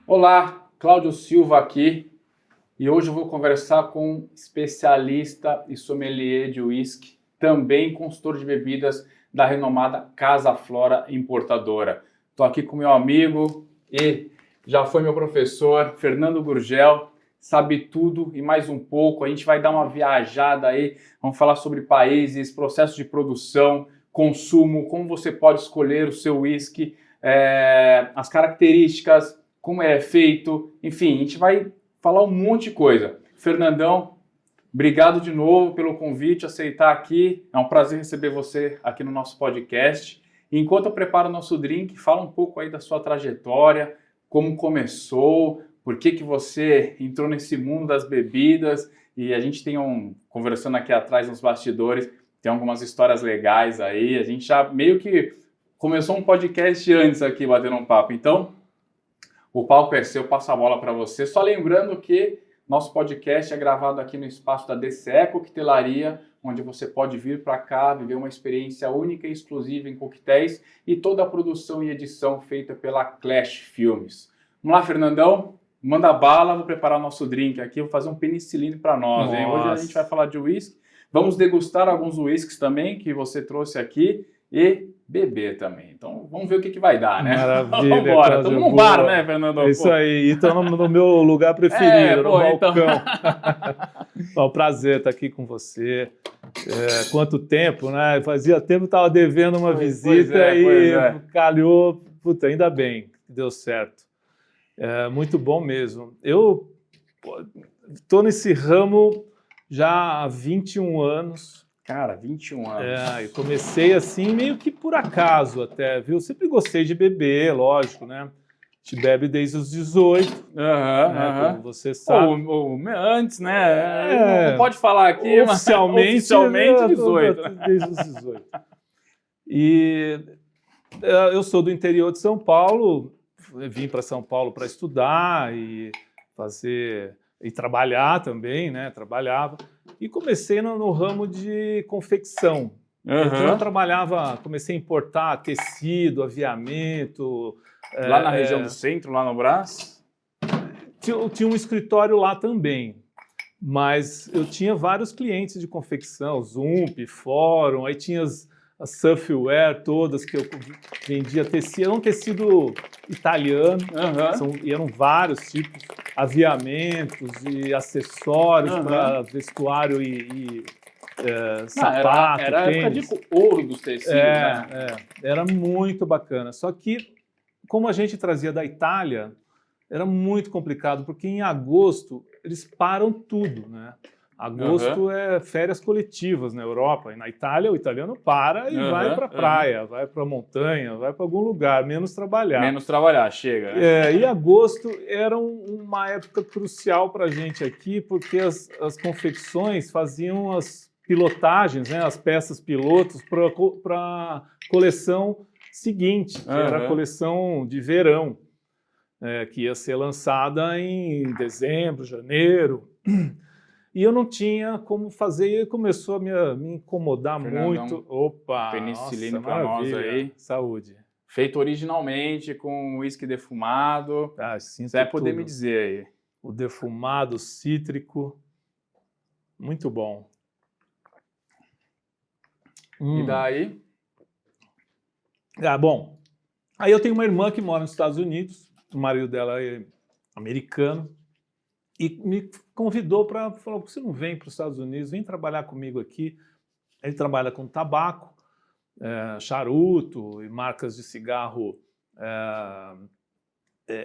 Olá, Cláudio Silva aqui e hoje eu vou conversar com um especialista e sommelier de uísque, também consultor de bebidas da renomada Casa Flora Importadora. Estou aqui com meu amigo e já foi meu professor, Fernando Gurgel, sabe tudo e mais um pouco. A gente vai dar uma viajada aí, vamos falar sobre países, processo de produção, consumo, como você pode escolher o seu uísque, as características, como é feito, enfim, a gente vai falar um monte de coisa. Fernandão, obrigado de novo pelo convite, aceitar aqui. É um prazer receber você aqui no nosso podcast. E enquanto eu preparo o nosso drink, fala um pouco aí da sua trajetória, como começou, por que você entrou nesse mundo das bebidas. E a gente tem conversando aqui atrás nos bastidores, tem algumas histórias legais aí. A gente já meio que começou um podcast antes aqui, batendo um papo. Então, o palco é seu, passo a bola para você. Só lembrando que nosso podcast é gravado aqui no espaço da DC Coquetelaria, onde você pode vir para cá, viver uma experiência única e exclusiva em coquetéis e toda a produção e edição feita pela Clash Filmes. Vamos lá, Fernandão? Manda bala, vou preparar nosso drink aqui, vou fazer um penicilline para nós, hein? Hoje a gente vai falar de uísque, vamos degustar alguns uísques também que você trouxe aqui e beber também. Então, vamos ver o que vai dar, né? Maravilha. Vamos embora. Estamos num bar, né, Fernando? É isso aí. Então, no meu lugar preferido, no balcão. Então... um prazer estar aqui com você. Quanto tempo, né? Fazia tempo que estava devendo uma visita e calhou. Puta, ainda bem que deu certo. Muito bom mesmo. Eu estou nesse ramo já há 21 anos. Cara, 21 anos. Eu comecei assim meio que por acaso até, viu? Sempre gostei de beber, lógico, né? A gente bebe desde os 18, como você sabe. Antes, né? Não pode falar aqui, oficialmente 18. Desde os 18. E eu sou do interior de São Paulo, vim para São Paulo para estudar e trabalhar também, né? Trabalhava. E comecei no ramo de confecção. Então eu comecei a importar tecido, aviamento. Lá na região do centro, lá no Brás? Tinha um escritório lá também. Mas eu tinha vários clientes de confecção, Zump, Fórum, aí tinha as Surfwear todas que eu vendia tecido. Era um tecido italiano, eram vários tipos, aviamentos e acessórios para vestuário e sapato, era a época de ouro dos tecidos. Era muito bacana. Só que, como a gente trazia da Itália, era muito complicado, porque em agosto eles param tudo, né? Agosto é férias coletivas na Europa, e na Itália o italiano para e vai para a praia, vai para a montanha, vai para algum lugar, menos trabalhar. Menos trabalhar, chega. Né? E agosto era uma época crucial para a gente aqui, porque as confecções faziam as pilotagens, né, as peças pilotos para a coleção seguinte, que era a coleção de verão, que ia ser lançada em dezembro, janeiro. E eu não tinha como fazer, e começou a me incomodar muito. Opa! Penicilline para nós aí. Saúde. Feito originalmente com uísque defumado. Você vai poder me dizer aí. O defumado cítrico. Muito bom. E daí? Bom. Aí eu tenho uma irmã que mora nos Estados Unidos. O marido dela é americano. E me convidou para falar, você não vem para os Estados Unidos, vem trabalhar comigo aqui. Ele trabalha com tabaco, charuto e marcas de cigarro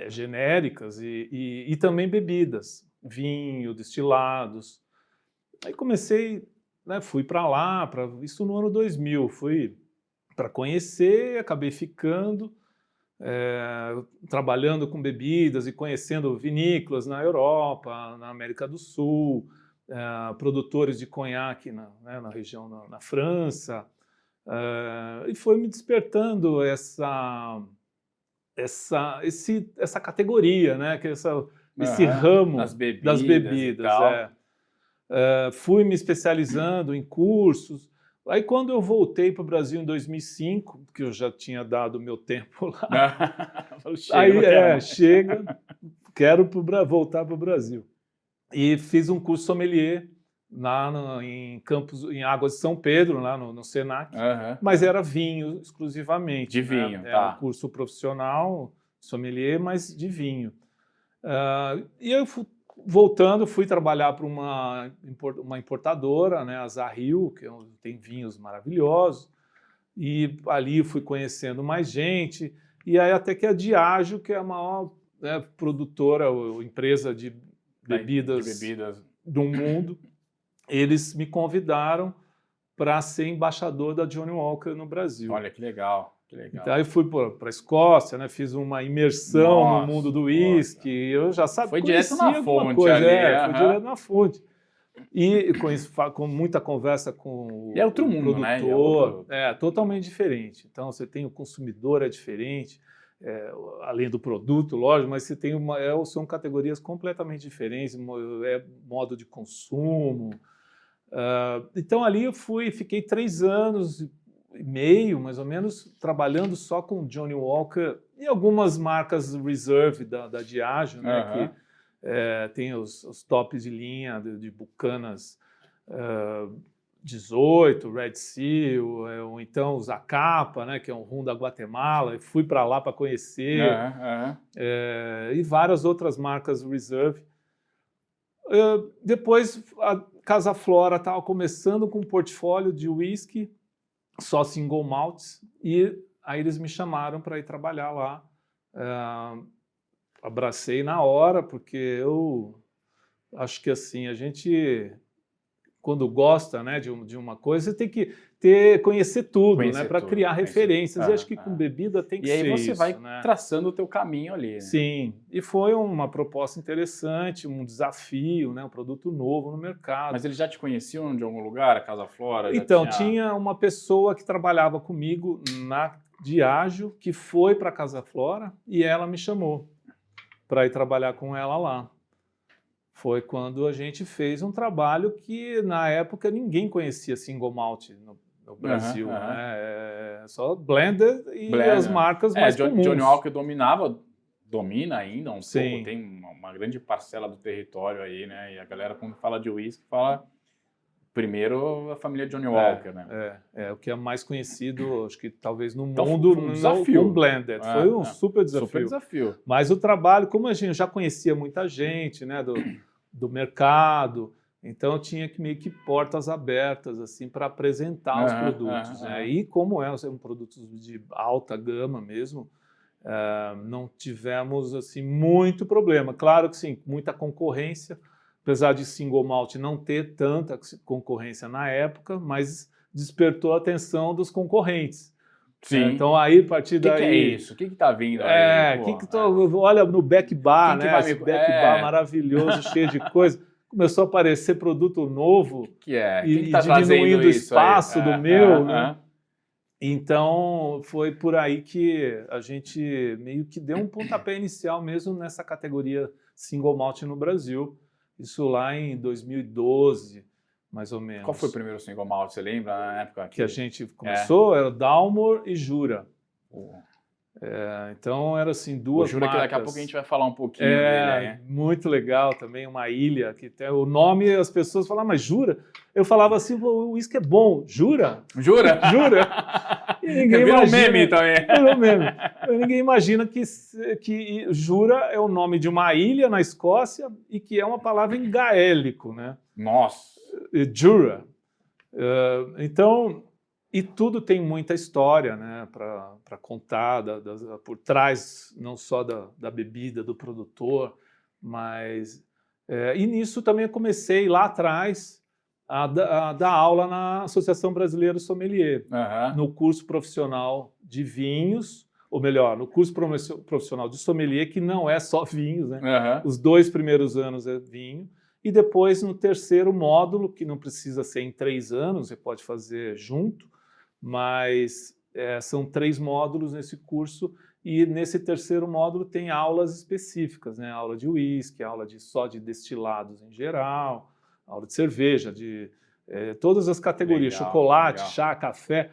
genéricas e também bebidas, vinho, destilados. Aí comecei, né, fui para lá, isso no ano 2000, fui para conhecer, acabei ficando. Trabalhando com bebidas e conhecendo vinícolas na Europa, na América do Sul, produtores de conhaque na região, na França, e foi me despertando essa categoria, né? Esse ramo das bebidas. Fui me especializando em cursos, Aí quando eu voltei para o Brasil em 2005, que eu já tinha dado o meu tempo lá, chega, quero voltar para o Brasil. E fiz um curso sommelier lá em Campos, em Águas de São Pedro, lá no Senac, mas era vinho exclusivamente. De vinho, né? tá. Era um curso profissional, sommelier, mas de vinho. E eu voltando, fui trabalhar para uma importadora, né, a Zahil, que tem vinhos maravilhosos, e ali fui conhecendo mais gente, e aí até que a Diageo, que é a maior, né, produtora ou empresa de bebidas do mundo, eles me convidaram para ser embaixador da Johnnie Walker no Brasil. Olha, que legal, que legal. Então, aí fui para a Escócia, né, fiz uma imersão no mundo do uísque, eu já sabia. Foi direto na fonte ali. Foi direto na fonte. E com muita conversa com o outro mundo, produtor, totalmente diferente. Então, você tem o consumidor, é diferente, além do produto, lógico, mas você tem são categorias completamente diferentes, modo de consumo. Então, ali eu fiquei 3 anos e meio, mais ou menos, trabalhando só com Johnnie Walker e algumas marcas Reserve da Diageo, né, que tem os tops de linha de Bucanas 18, Red Seal, ou então o Zacapa, né, que é um rum da Guatemala, e fui para lá para conhecer, e várias outras marcas Reserve. Depois a Casa Flora estava começando com um portfólio de whisky, só single malts, e aí eles me chamaram para ir trabalhar lá. Abracei na hora, porque eu acho que assim, a gente, quando gosta, né, de uma coisa, você tem que conhecer tudo, né, para criar referências. E acho que com bebida tem que ser isso. E aí você vai, né, traçando o teu caminho ali. Né? Sim, e foi uma proposta interessante, um desafio, né, um produto novo no mercado. Mas eles já te conheciam de algum lugar, a Casa Flora? Então, tinha uma pessoa que trabalhava comigo na Diageo, que foi para a Casa Flora, e ela me chamou para ir trabalhar com ela lá. Foi quando a gente fez um trabalho que, na época, ninguém conhecia single malt no Brasil. Né? Só blended e as marcas mais comuns. Johnnie Walker domina ainda um pouco, tem uma grande parcela do território aí, né? E a galera, quando fala de whisky, fala primeiro a família Johnnie Walker, né? O que é mais conhecido, acho que talvez no mundo, foi um desafio. Com blended. Foi um super desafio. Super desafio. Mas o trabalho, como a gente já conhecia muita gente, né, do mercado, então tinha que meio que portas abertas assim para apresentar os produtos. Né? E como são produtos de alta gama mesmo, não tivemos assim muito problema. Claro que sim, muita concorrência. Apesar de single malt não ter tanta concorrência na época, mas despertou a atenção dos concorrentes. Sim. Então aí, a partir daí... O que é isso? O que está vindo aí? Olha, no Back Bar, né? Esse Back Bar maravilhoso, cheio de coisa. Começou a aparecer produto novo e tá diminuindo o espaço do meu. Né? Então, foi por aí que a gente meio que deu um pontapé inicial mesmo nessa categoria single malt no Brasil. Isso lá em 2012, mais ou menos. Qual foi o primeiro single malt, você lembra, na época? Que a gente começou, era Dalmor e Jura. Então, era assim, duas Jura marcas. Que daqui a pouco a gente vai falar um pouquinho dele. Né? Muito legal também, uma ilha, que tem o nome, as pessoas falam, mas Jura? Eu falava assim, o uísque é bom, Jura? Jura? Jura? E ninguém imagina, meme também. Virou meme. Ninguém imagina que Jura é o nome de uma ilha na Escócia e que é uma palavra em gaélico, né? Nossa! Jura. Então, e tudo tem muita história, né, para contar por trás, não só da bebida, do produtor, mas... e nisso também eu comecei lá atrás a dar aula na Associação Brasileira de Sommelier, no curso profissional de vinhos, ou melhor, no curso profissional de sommelier, que não é só vinhos, né? Os 2 primeiros anos é vinho, e depois no terceiro módulo, que não precisa ser em 3 anos, você pode fazer junto, mas são 3 módulos nesse curso, e nesse terceiro módulo tem aulas específicas, né? Aula de uísque, aula só de destilados em geral, aula de cerveja, de todas as categorias, Legal, chocolate, legal. chá, café.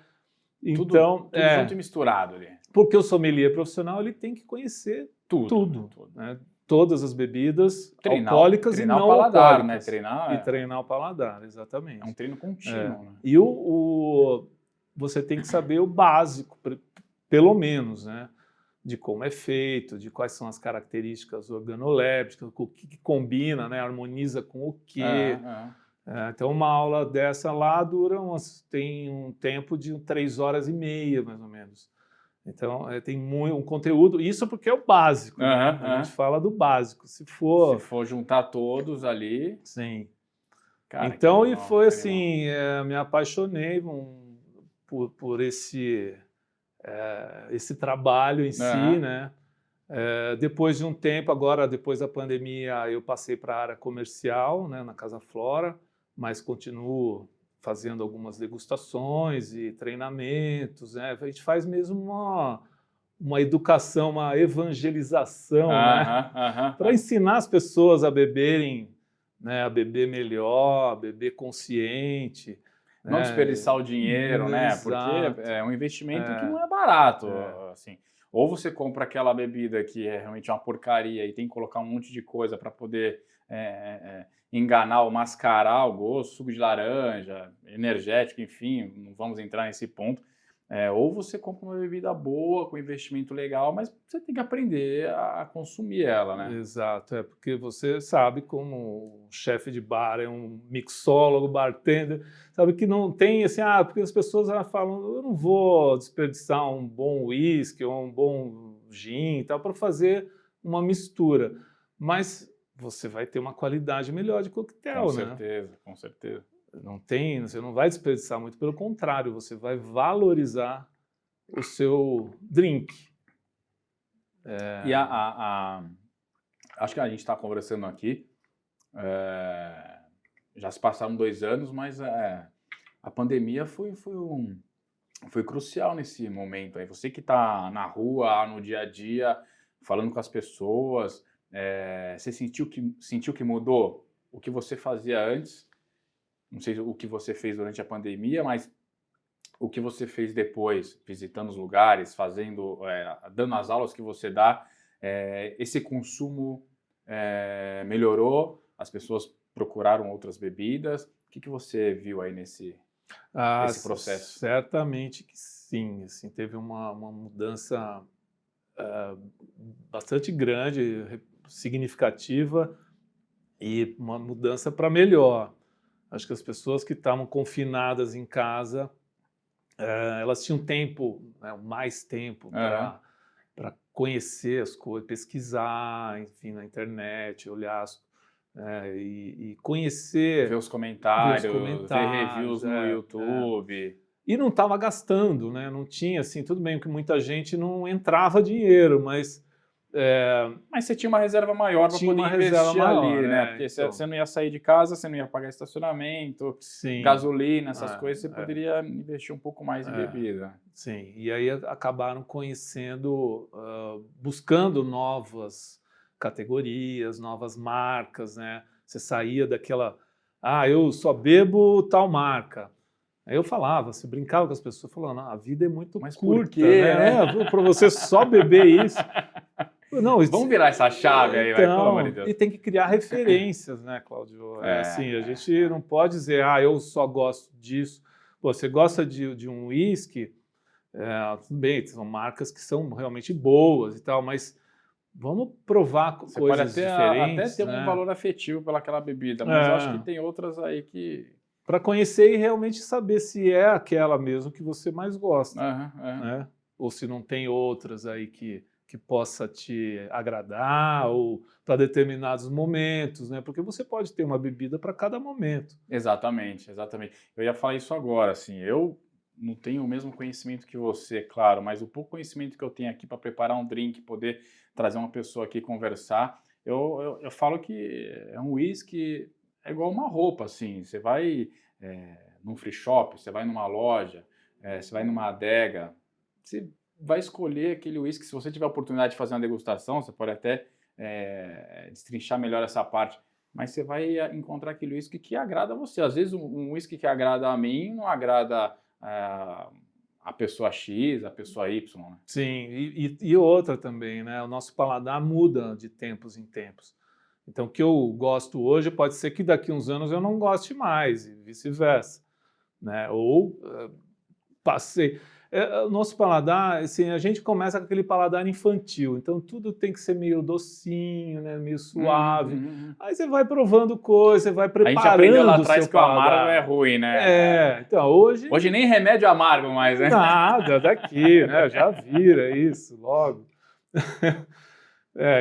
Tudo junto e misturado ali. Porque o sommelier profissional ele tem que conhecer Tudo. né? Todas as bebidas Treinar, alcoólicas e treinar não o paladar, alcoólicas. né? E treinar o paladar, exatamente. É um treino contínuo. Né? E você tem que saber o básico, pelo menos, né? De como é feito, de quais são as características organolépticas, o que combina, né? Harmoniza com o quê. Então, uma aula dessa lá tem um tempo de 3 horas e meia, mais ou menos. Então, tem um conteúdo, isso porque é o básico, né? A gente fala do básico. Se for juntar todos ali... Sim. Cara, então, legal, e foi assim, me apaixonei por esse trabalho em si, né? Depois de um tempo, agora depois da pandemia, eu passei para a área comercial, né, na Casa Flora, mas continuo fazendo algumas degustações e treinamentos, né? A gente faz mesmo uma educação, uma evangelização, né? Para ensinar as pessoas a beberem, né? A beber melhor, a beber consciente. Não desperdiçar o dinheiro, né? Porque é um investimento que não é barato, assim. Ou você compra aquela bebida que é realmente uma porcaria e tem que colocar um monte de coisa para poder enganar ou mascarar o gosto, suco de laranja, energético, enfim, não vamos entrar nesse ponto. Ou você compra uma bebida boa, com investimento legal, mas você tem que aprender a consumir ela, né? Exato, porque você sabe como um chefe de bar é um mixólogo, bartender, sabe que não tem assim, porque as pessoas falam, eu não vou desperdiçar um bom whisky ou um bom gin e tal para fazer uma mistura, mas você vai ter uma qualidade melhor de coquetel, né? Com certeza. Você não vai desperdiçar muito, pelo contrário, você vai valorizar o seu drink. E acho que a gente está conversando aqui, já se passaram 2 anos, mas a pandemia foi crucial nesse momento. Aí você que está na rua, no dia a dia, falando com as pessoas, você sentiu que mudou o que você fazia antes? Não sei o que você fez durante a pandemia, mas o que você fez depois, visitando os lugares, dando as aulas que você dá, esse consumo melhorou? As pessoas procuraram outras bebidas? O que você viu aí nesse processo? Certamente que sim. Assim, teve uma mudança bastante grande, significativa e uma mudança para melhor. Acho que as pessoas que estavam confinadas em casa, elas tinham tempo, né, mais tempo para conhecer as coisas, pesquisar, enfim, na internet, olhar e conhecer... Ver os comentários, ver reviews no YouTube. E não estava gastando, né? Não tinha, assim, tudo bem que muita gente não entrava dinheiro, mas... Mas você tinha uma reserva maior para poder investir ali, né? Porque então, você não ia sair de casa, você não ia pagar estacionamento, gasolina, essas coisas, você poderia investir um pouco mais em bebida. Sim, e aí acabaram conhecendo, buscando novas categorias, novas marcas, né? Você saía daquela, eu só bebo tal marca. Aí eu falava, você brincava com as pessoas, falando, a vida é muito curta, né? Para você só beber isso. Não, vamos virar essa chave aí, vai, pelo amor de Deus. E tem que criar referências, né, Cláudio? Assim, a gente não pode dizer, eu só gosto disso. Pô, você gosta de um whisky, tudo bem, são marcas que são realmente boas e tal, mas vamos provar coisas diferentes. Você pode até ter um valor afetivo pelaquela bebida, mas eu acho que tem outras aí que... Para conhecer e realmente saber se é aquela mesmo que você mais gosta, né? Ou se não tem outras aí que possa te agradar ou para determinados momentos, né? Porque você pode ter uma bebida para cada momento. Exatamente. Eu ia falar isso agora, assim, eu não tenho o mesmo conhecimento que você, claro, mas o pouco conhecimento que eu tenho aqui para preparar um drink, poder trazer uma pessoa aqui conversar, eu falo que é um whisky, é igual uma roupa, assim, você vai num free shop, você vai numa loja, você vai numa adega, você vai escolher aquele whisky. Se você tiver a oportunidade de fazer uma degustação, você pode até destrinchar melhor essa parte. mas você vai encontrar aquele whisky que agrada a você. Às vezes um whisky que agrada a mim não agrada a pessoa X, a pessoa Y, né? Sim, e outra também, né? O nosso paladar muda de tempos em tempos. Então, o que eu gosto hoje pode ser que daqui a uns anos eu não goste mais, e vice-versa, né? Ou passei. O nosso paladar, assim, a gente começa com aquele paladar infantil, então tudo tem que ser meio docinho, né? Meio suave. Aí você vai provando coisas, você vai preparando a gente aprendeu lá o atrás seu que o amargo paladar. é ruim, né? Então hoje... Hoje nem remédio amargo mais, né? Nada, daqui, né? Já vira isso logo.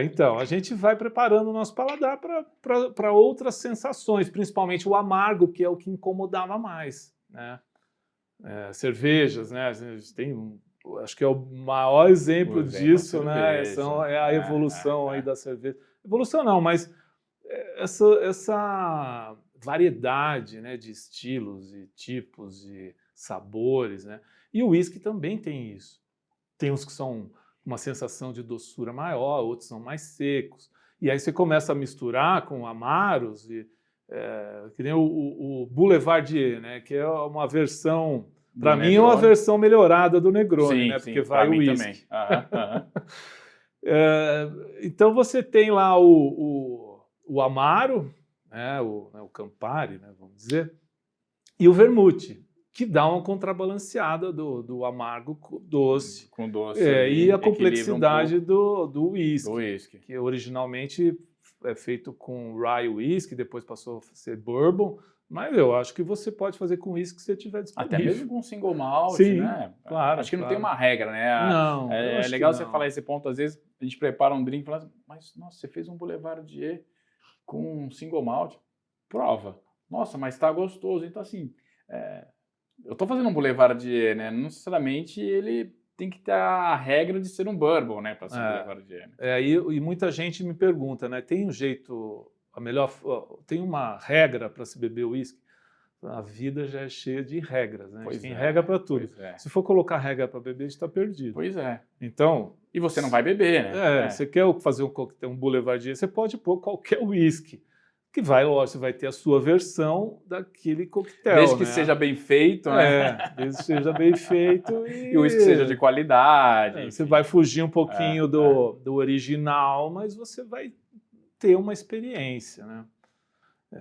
Então, a gente vai preparando o nosso paladar para outras sensações, principalmente o amargo, que é o que incomodava mais, né? Cervejas, né? A gente tem, acho que é o maior exemplo disso, né? É a evolução aí da cerveja. Evolução não, mas essa variedade, né, de estilos e tipos e sabores, né? E o whisky também tem isso. Tem uns que são uma sensação de doçura maior, outros são mais secos. E aí você começa a misturar com amaros, que nem o Boulevardier, né? Que é uma versão, para mim, é uma versão melhorada do Negroni, né? Porque vai o whisky. Então você tem lá o Amaro, né? O Campari, né? Vamos dizer, e o Vermouth, que dá uma contrabalanceada do amargo doce. Com doce. E a complexidade do whisky, que originalmente é feito com rye whisky, depois passou a ser bourbon, mas eu acho que você pode fazer com whisky que você tiver disponível. Até mesmo com single malt, sim, né? Claro. Acho que não tem uma regra, né? Não. É legal você falar esse ponto, às vezes a gente prepara um drink e fala, mas nossa, você fez um Boulevardier com single malt, prova. Nossa, mas tá gostoso. Então assim, eu tô fazendo um Boulevardier, né? Não necessariamente ele tem que ter a regra de ser um bourbon, né? Para ser um Boulevardier. Né? E muita gente me pergunta, né? Tem um jeito, tem uma regra para se beber uísque? A vida já é cheia de regras, né? Tem regra para tudo. Se for colocar regra para beber, a gente está perdido. Pois é. Então... E você não vai beber, né? Você quer fazer um coquetel, um Boulevardier, você pode pôr qualquer uísque. Que vai, lógico, você vai ter a sua versão daquele coquetel. Desde que seja bem feito, né? Desde que seja bem feito. E o uísque seja de qualidade. Você vai fugir um pouquinho do original, mas você vai ter uma experiência, né?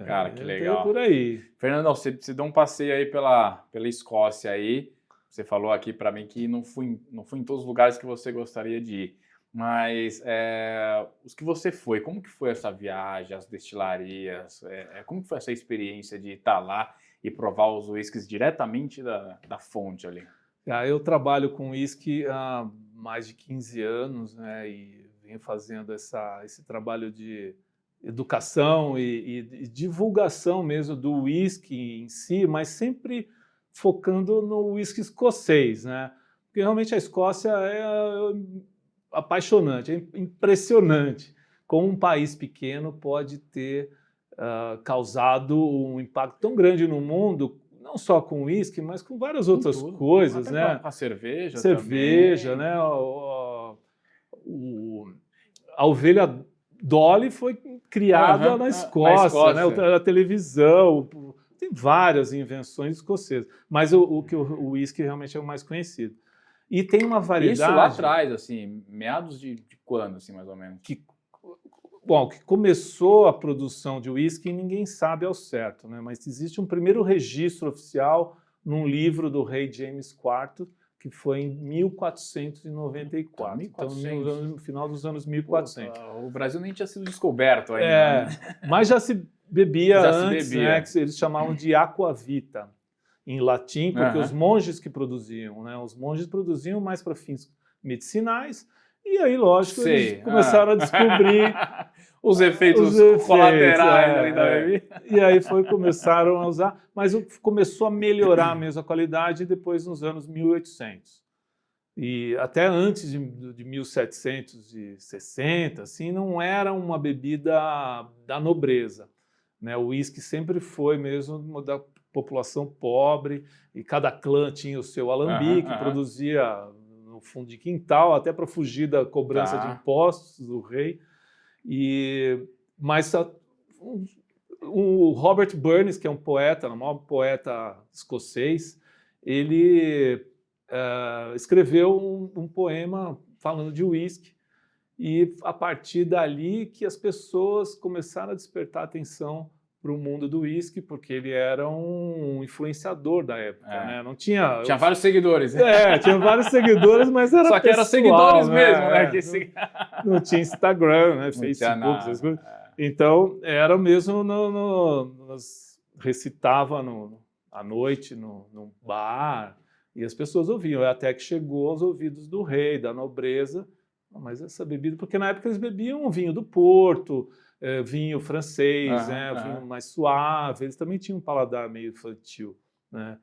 Cara, que legal. Por aí. Fernando, você deu um passeio aí pela Escócia aí. Você falou aqui para mim que não fui em todos os lugares que você gostaria de ir. Mas os que você foi, como que foi essa viagem, as destilarias, como que foi essa experiência de estar lá e provar os uísques diretamente da fonte ali? Eu trabalho com uísque há mais de 15 anos, né, e venho fazendo esse trabalho de educação e divulgação mesmo do uísque em si, mas sempre focando no uísque escocês, né? Porque realmente a Escócia é apaixonante, é impressionante como um país pequeno pode ter causado um impacto tão grande no mundo, não só com uísque, mas com várias outras coisas, até né? Com a cerveja também. Né? A ovelha Dolly foi criada na Escócia, né? A televisão, tem várias invenções escocesas, mas o uísque realmente é o mais conhecido. E tem uma variedade... Isso lá atrás, assim, meados de quando, assim, mais ou menos? Que começou a produção de uísque, ninguém sabe ao certo, né? Mas existe um primeiro registro oficial num livro do rei James IV, que foi em 1494. Então, no final dos anos 1400. O Brasil nem tinha sido descoberto ainda. Mas já se bebia antes, né? Que eles chamavam de aquavita, em latim, porque os monges que produziam, né? Os monges produziam mais para fins medicinais, e aí, lógico, eles começaram a descobrir os efeitos colaterais ali da bebida. E aí começaram a usar, mas começou a melhorar mesmo a qualidade depois nos anos 1800. E até antes de 1760, assim, não era uma bebida da nobreza, né? O uísque sempre foi mesmo da população pobre, e cada clã tinha o seu alambique, produzia no fundo de quintal, até para fugir da cobrança de impostos do rei. Mas o Robert Burns, que é um poeta, o maior poeta escocês, ele escreveu um poema falando de uísque, e a partir dali que as pessoas começaram a despertar atenção para o mundo do uísque, porque ele era um influenciador da época, né? Não tinha... Tinha vários seguidores. Tinha vários seguidores, mas era só que pessoal, eram seguidores né? mesmo, né? Não tinha Instagram, né? Não Facebook, tinha nada. essas coisas. Então, era mesmo nós recitava à noite no bar, e as pessoas ouviam, até que chegou aos ouvidos do rei, da nobreza. Mas essa bebida, porque na época eles bebiam vinho do Porto, vinho francês, vinho mais suave, eles também tinham um paladar meio infantil, né?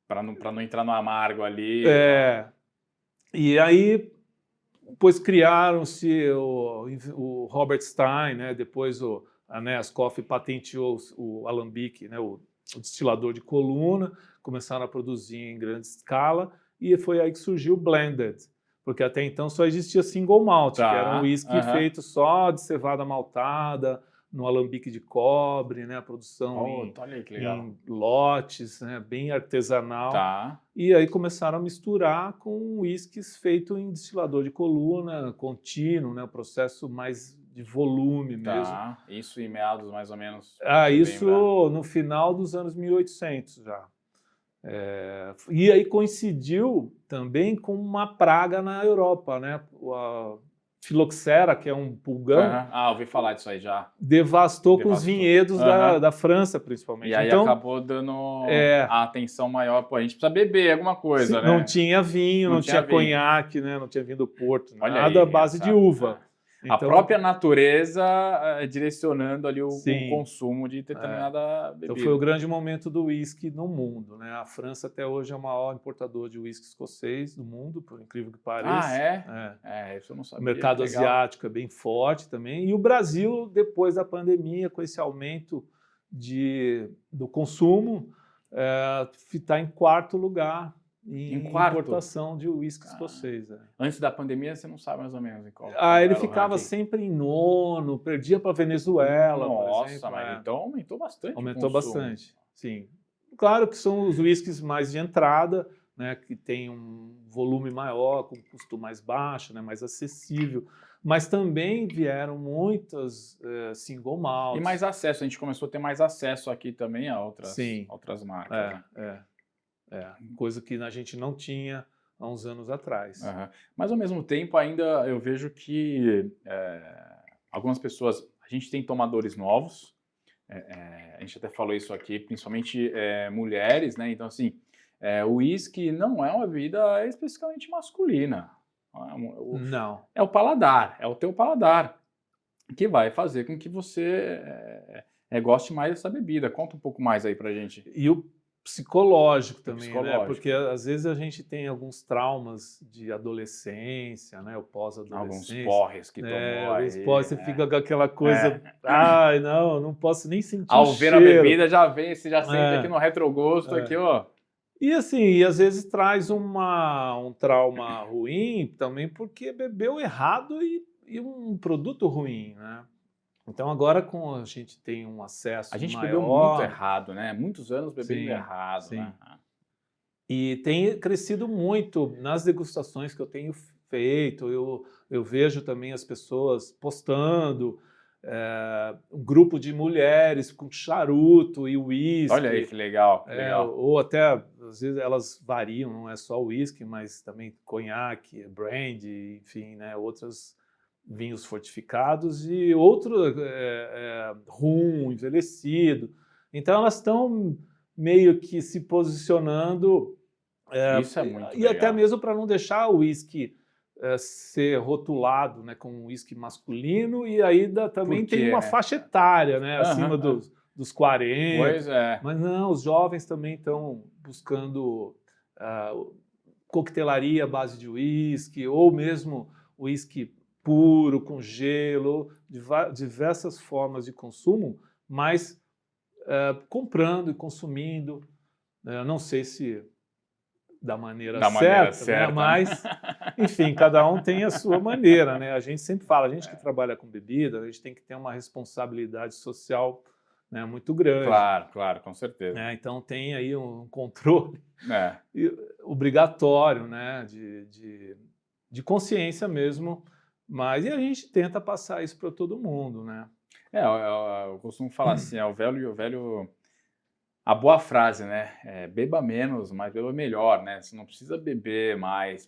Para não entrar no amargo ali. E aí, depois criaram-se o Robert Stein, né? Depois a Nescafé patenteou o alambique, né? O destilador de coluna, começaram a produzir em grande escala, e foi aí que surgiu o blended, porque até então só existia single malt, que era um whisky feito só de cevada maltada, no alambique de cobre, né? A produção em lotes, né? Bem artesanal. E aí começaram a misturar com whiskies feitos em destilador de coluna, contínuo, né? O processo mais de volume mesmo. Isso em meados mais ou menos. Isso no final dos anos 1800 já. E aí coincidiu também com uma praga na Europa, né? A filoxera, que é um pulgão, ouvi falar disso aí já. Devastou com os vinhedos da França, principalmente. E aí acabou dando a atenção maior. Pô, a gente precisa beber alguma coisa, né? Não tinha vinho, não tinha conhaque, né? Não tinha vinho do Porto, nada à base de uva. Então, a própria natureza direcionando ali o consumo de determinada bebida. Então foi o grande momento do uísque no mundo, né? A França até hoje é o maior importador de uísque escocês do mundo, por incrível que pareça. Isso eu não sabia. O mercado asiático é bem forte também. E o Brasil, depois da pandemia, com esse aumento do consumo, está em quarto lugar em importação de uísque escocês. Antes da pandemia, você não sabe mais ou menos em qual. Ele ficava sempre em nono, perdia para a Venezuela, por exemplo. Mas então aumentou bastante. Aumentou bastante, sim. Claro que são os uísques mais de entrada, né, que tem um volume maior, com custo mais baixo, né, mais acessível. Mas também vieram muitas single malts. E mais acesso, a gente começou a ter mais acesso aqui também a outras marcas. Coisa que a gente não tinha há uns anos atrás. Mas ao mesmo tempo ainda eu vejo que algumas pessoas, a gente tem tomadores novos, a gente até falou isso aqui, principalmente mulheres, né? Então assim, o uísque não é uma bebida especificamente masculina. Não. É o paladar, é o teu paladar que vai fazer com que você goste mais dessa bebida. Conta um pouco mais aí pra gente. E o psicológico também, né? Porque às vezes a gente tem alguns traumas de adolescência, né? O pós-adolescência. Alguns porres que tomou aí. Alguns porres, você fica com aquela coisa, não posso nem sentir ao o ver cheiro. A bebida já vem, você já sente aqui no retrogosto, aqui, ó. E assim, às vezes traz um trauma ruim também porque bebeu errado e um produto ruim, né? Então agora com a gente tem um acesso maior... A gente bebeu muito errado, né? Muitos anos bebendo errado, né? E tem crescido muito nas degustações que eu tenho feito. Eu vejo também as pessoas postando um grupo de mulheres com charuto e uísque. Olha aí que legal, ou até, às vezes, elas variam, não é só uísque, mas também conhaque, brandy, enfim, né? Outras... vinhos fortificados e outro rum, envelhecido. Então elas estão meio que se posicionando. Isso é muito e legal. até mesmo para não deixar o uísque ser rotulado, né, com um uísque masculino, e ainda também tem uma faixa etária, né, acima dos 40. Pois é. Mas não, os jovens também estão buscando coquetelaria à base de uísque, ou mesmo uísque puro, com gelo, diversas formas de consumo, mas comprando e consumindo, não sei se da maneira certa, né? Mas, enfim, cada um tem a sua maneira, né? A gente sempre fala, a gente que trabalha com bebida, a gente tem que ter uma responsabilidade social né, muito grande. Claro, claro, com certeza. Né? Então tem aí um controle É. obrigatório, né, de consciência mesmo, mas e a gente tenta passar isso para todo mundo, né? Eu costumo falar assim, a boa frase, né? Beba menos, mas beba melhor, né? Você não precisa beber mais.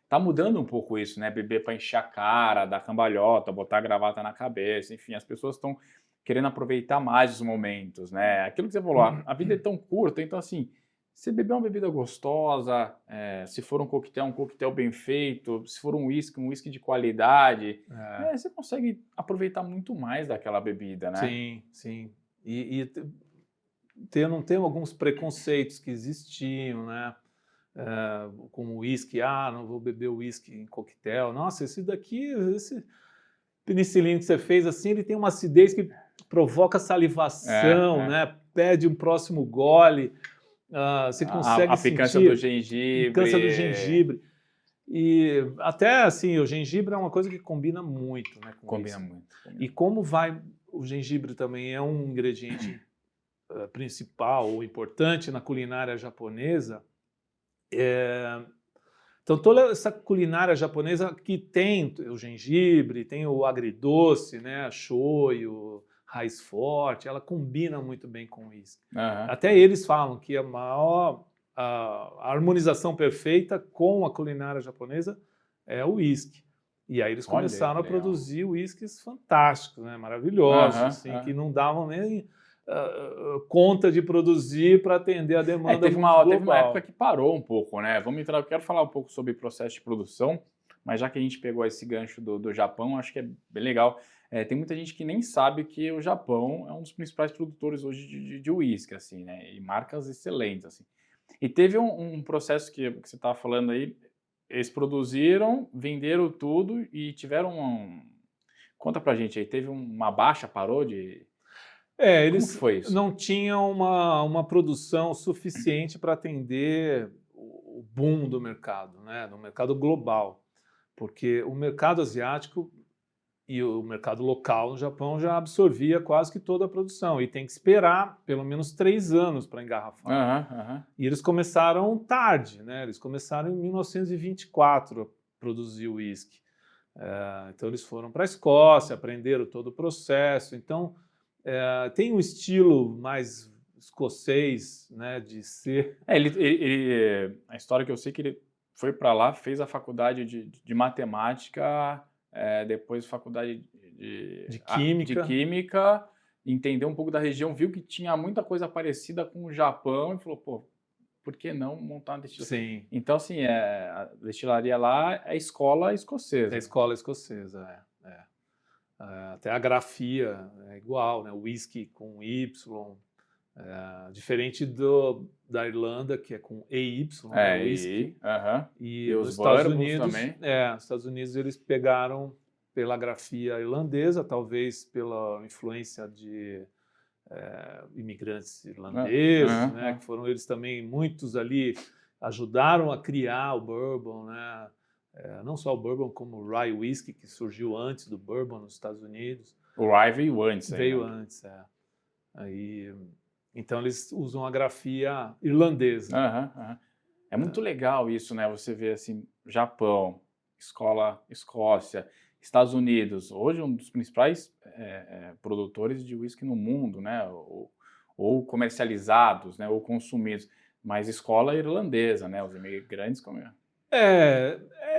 Tá mudando um pouco isso, né? Beber para encher a cara, dar cambalhota, botar a gravata na cabeça, enfim, as pessoas estão querendo aproveitar mais os momentos, né? Aquilo que você falou, a vida é tão curta, então assim, se beber uma bebida gostosa, se for um coquetel bem feito, se for um whisky de qualidade, você consegue aproveitar muito mais daquela bebida, né? Sim, sim. E não tem alguns preconceitos que existiam, né? Como uísque, não vou beber uísque em coquetel. Nossa, esse penicilina que você fez assim, ele tem uma acidez que provoca salivação, né? Pede um próximo gole. Você consegue a picância sentir do gengibre. picância do gengibre. E até assim, o gengibre é uma coisa que combina muito, né? Combina muito. E como o gengibre também é um ingrediente principal ou importante na culinária japonesa. Então toda essa culinária japonesa que tem o gengibre, tem o agridoce, né, a shoyu, raiz forte, ela combina muito bem com o uísque. Até eles falam que a harmonização perfeita com a culinária japonesa é o uísque. E aí eles começaram a produzir uísques fantásticos, né, maravilhosos, assim, que não davam nem conta de produzir para atender a demanda teve uma global. época que parou um pouco, né? Eu quero falar um pouco sobre o processo de produção, mas já que a gente pegou esse gancho do Japão, acho que é bem legal. Tem muita gente que nem sabe que o Japão é um dos principais produtores hoje de uísque, assim, né? E marcas excelentes, assim. E teve um processo que você estava falando aí, eles produziram, venderam tudo e tiveram Conta pra gente aí, teve uma baixa, parou de... Eles foi isso? não tinham uma produção suficiente para atender o boom do mercado, né? No mercado global, porque o mercado asiático e o mercado local no Japão já absorvia quase que toda a produção e tem que esperar pelo menos 3 anos para engarrafar. E eles começaram tarde, né? Eles começaram em 1924 a produzir o uísque. Então eles foram para a Escócia, aprenderam todo o processo. Então tem um estilo mais escocês, né, de ser... A história que eu sei que ele foi para lá, fez a faculdade de matemática, depois faculdade de química, entendeu um pouco da região, viu que tinha muita coisa parecida com o Japão e falou, pô, por que não montar uma destilaria? Sim. Então, assim, a destilaria lá é a escola escocesa. É a escola escocesa, até a grafia é igual, né? Whisky com Y, diferente da Irlanda, que é com EY, né? Whisky. E nos os Estados bourbons Unidos também. Nos Estados Unidos eles pegaram pela grafia irlandesa, talvez pela influência de imigrantes irlandeses, né? Que foram eles também, muitos ali ajudaram a criar o bourbon, né? Não só o bourbon, como o rye whisky, que surgiu antes do bourbon nos Estados Unidos. O rye veio antes. Veio antes, Então eles usam a grafia irlandesa. É muito legal isso, né? Você vê assim, Japão, Escócia, Estados Unidos, hoje um dos principais produtores de whisky no mundo, né? Ou comercializados, né? Ou consumidos. Mas escola irlandesa, né? Os imigrantes comiam.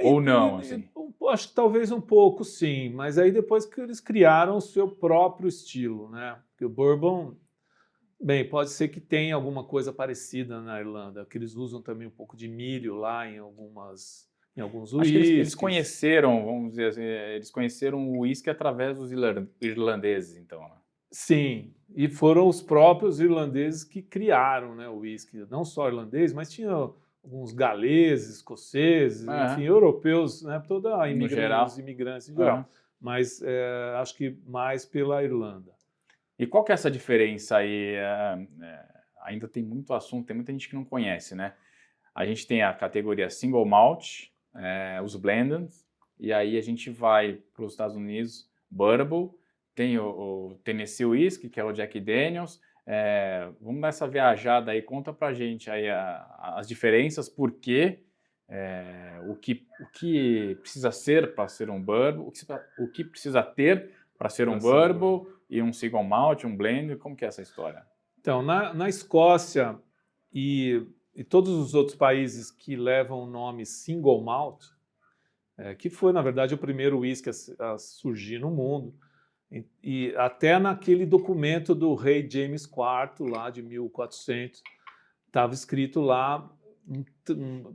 Ou não, assim? Acho que talvez um pouco, sim. Mas aí depois que eles criaram o seu próprio estilo, né? Porque o bourbon, bem, pode ser que tenha alguma coisa parecida na Irlanda, que eles usam também um pouco de milho lá em alguns Acho uísques. que eles conheceram, vamos dizer assim, eles conheceram o uísque através dos irlandeses, então, né? Sim, e foram os próprios irlandeses que criaram, né, o uísque. Não só irlandês, mas tinha alguns galeses, escoceses, enfim, europeus, né, os imigrantes em geral. Mas acho que mais pela Irlanda. E qual que é essa diferença aí? Ainda tem muito assunto, tem muita gente que não conhece, né? A gente tem a categoria Single Malt, os Blended, e aí a gente vai para os Estados Unidos, Bourbon, tem o Tennessee Whiskey, que é o Jack Daniels. Vamos dar essa viajada aí, conta pra gente aí as diferenças, por quê, o que precisa ser para ser um bourbon, o que precisa ter para ser um bourbon e um single malt, um blend, como que é essa história? Então, na Escócia e todos os outros países que levam o nome single malt, que foi, na verdade, o primeiro whisky a surgir no mundo, e até naquele documento do rei James IV, lá de 1400, estava escrito lá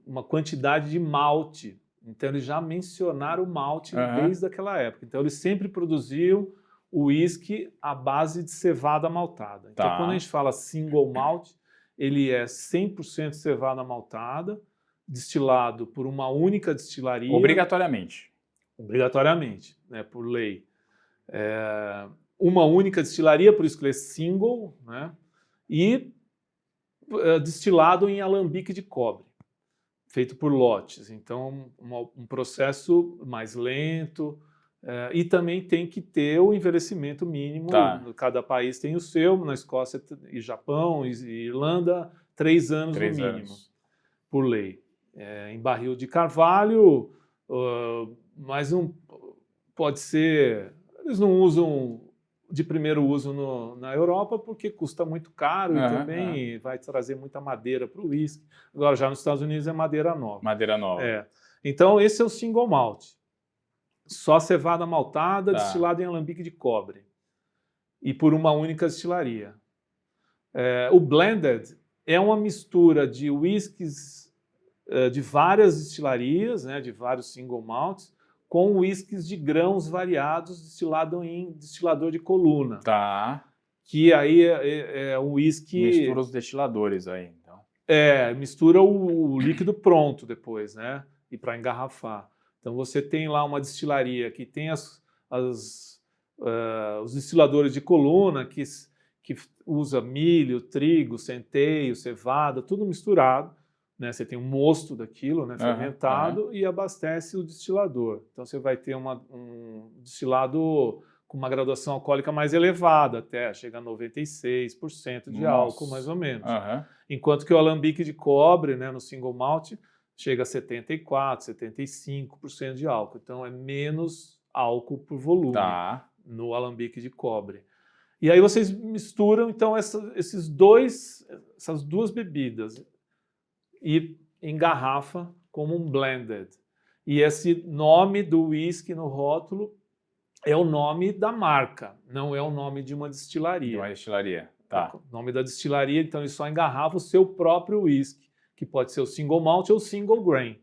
uma quantidade de malte. Então, eles já mencionaram o malte desde aquela época. Então, eles sempre produziam o whisky à base de cevada maltada. Então, quando a gente fala single malt, ele é 100% cevada maltada, destilado por uma única destilaria. Obrigatoriamente. Obrigatoriamente, né, por lei. Uma única destilaria, por isso que ele é single, né, e destilado em alambique de cobre, feito por lotes. Então, um processo mais lento, e também tem que ter o envelhecimento mínimo. Cada país tem o seu, na Escócia e Japão e Irlanda, 3 anos no mínimo, por lei. Em barril de carvalho, mas não pode ser... Eles não usam de primeiro uso na Europa porque custa muito caro e também vai trazer muita madeira para o whisky. Agora, já nos Estados Unidos é madeira nova. Madeira nova. Então, esse é o single malt. Só cevada maltada, destilada em alambique de cobre. E por uma única destilaria. O blended é uma mistura de whiskies de várias destilarias, né, de vários single malts, com whiskies de grãos variados destilado em destilador de coluna. Que aí é um whisky... Mistura os destiladores aí, então. Mistura o líquido pronto depois, né? E para engarrafar. Então você tem lá uma destilaria que tem os destiladores de coluna que usa milho, trigo, centeio, cevada, tudo misturado. Né, você tem um mosto daquilo, né, fermentado, e abastece o destilador. Então você vai ter um destilado com uma graduação alcoólica mais elevada, até chega a 96% de álcool, mais ou menos. Enquanto que o alambique de cobre, né, no single malt, chega a 74%, 75% de álcool. Então é menos álcool por volume no alambique de cobre. E aí vocês misturam, então, essas duas bebidas e engarrafa como um blended. E esse nome do whisky no rótulo é o nome da marca, não é o nome de uma destilaria. De uma destilaria, O nome da destilaria, então ele só engarrafa o seu próprio whisky, que pode ser o single malt ou o single grain.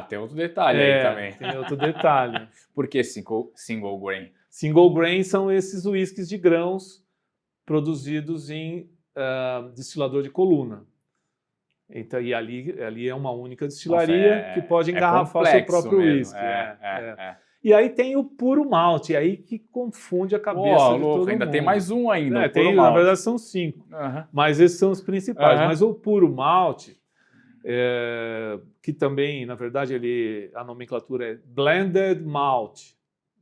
Tem outro detalhe aí também. Tem outro detalhe. Por que single grain? Single grain são esses whiskies de grãos produzidos em destilador de coluna. Então, e ali é uma única destilaria que pode engarrafar o seu próprio whisky. E aí tem o puro malte, aí que confunde a cabeça de todo mundo. Ainda tem mais um ainda, o puro tem, malte. na verdade são 5, mas esses são os principais. Mas o puro malte, que também, na verdade, a nomenclatura é blended malt.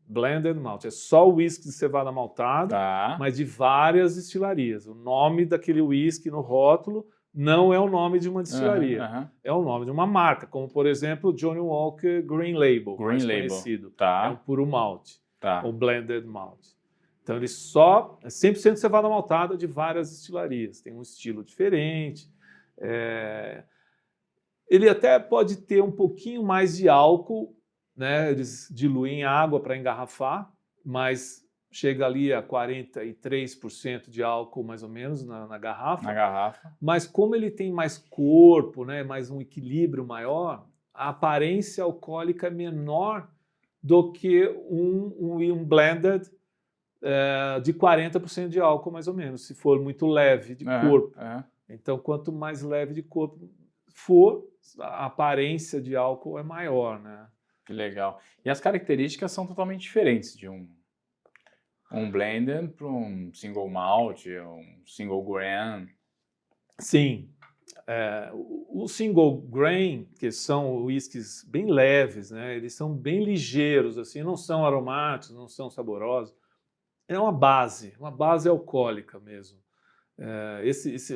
Blended malt, é só o whisky de cevada maltada, mas de várias destilarias. O nome daquele whisky no rótulo não é o nome de uma destilaria, é o nome de uma marca, como, por exemplo, o Johnnie Walker Green Label, mais conhecido. É o puro malte, o blended malt. Então, ele só é 100% cevada maltada de várias destilarias. Tem um estilo diferente. Ele até pode ter um pouquinho mais de álcool, né? Eles diluem água para engarrafar, mas chega ali a 43% de álcool, mais ou menos, na garrafa. Mas como ele tem mais corpo, né, mais um equilíbrio maior, a aparência alcoólica é menor do que um blended de 40% de álcool, mais ou menos, se for muito leve de corpo. Então, quanto mais leve de corpo for, a aparência de álcool é maior, né? Que legal. E as características são totalmente diferentes de um blended para um single malt, um single grain. Sim. O single grain, que são whiskies bem leves, né? Eles são bem ligeiros, assim, não são aromáticos, não são saborosos. É uma base alcoólica mesmo.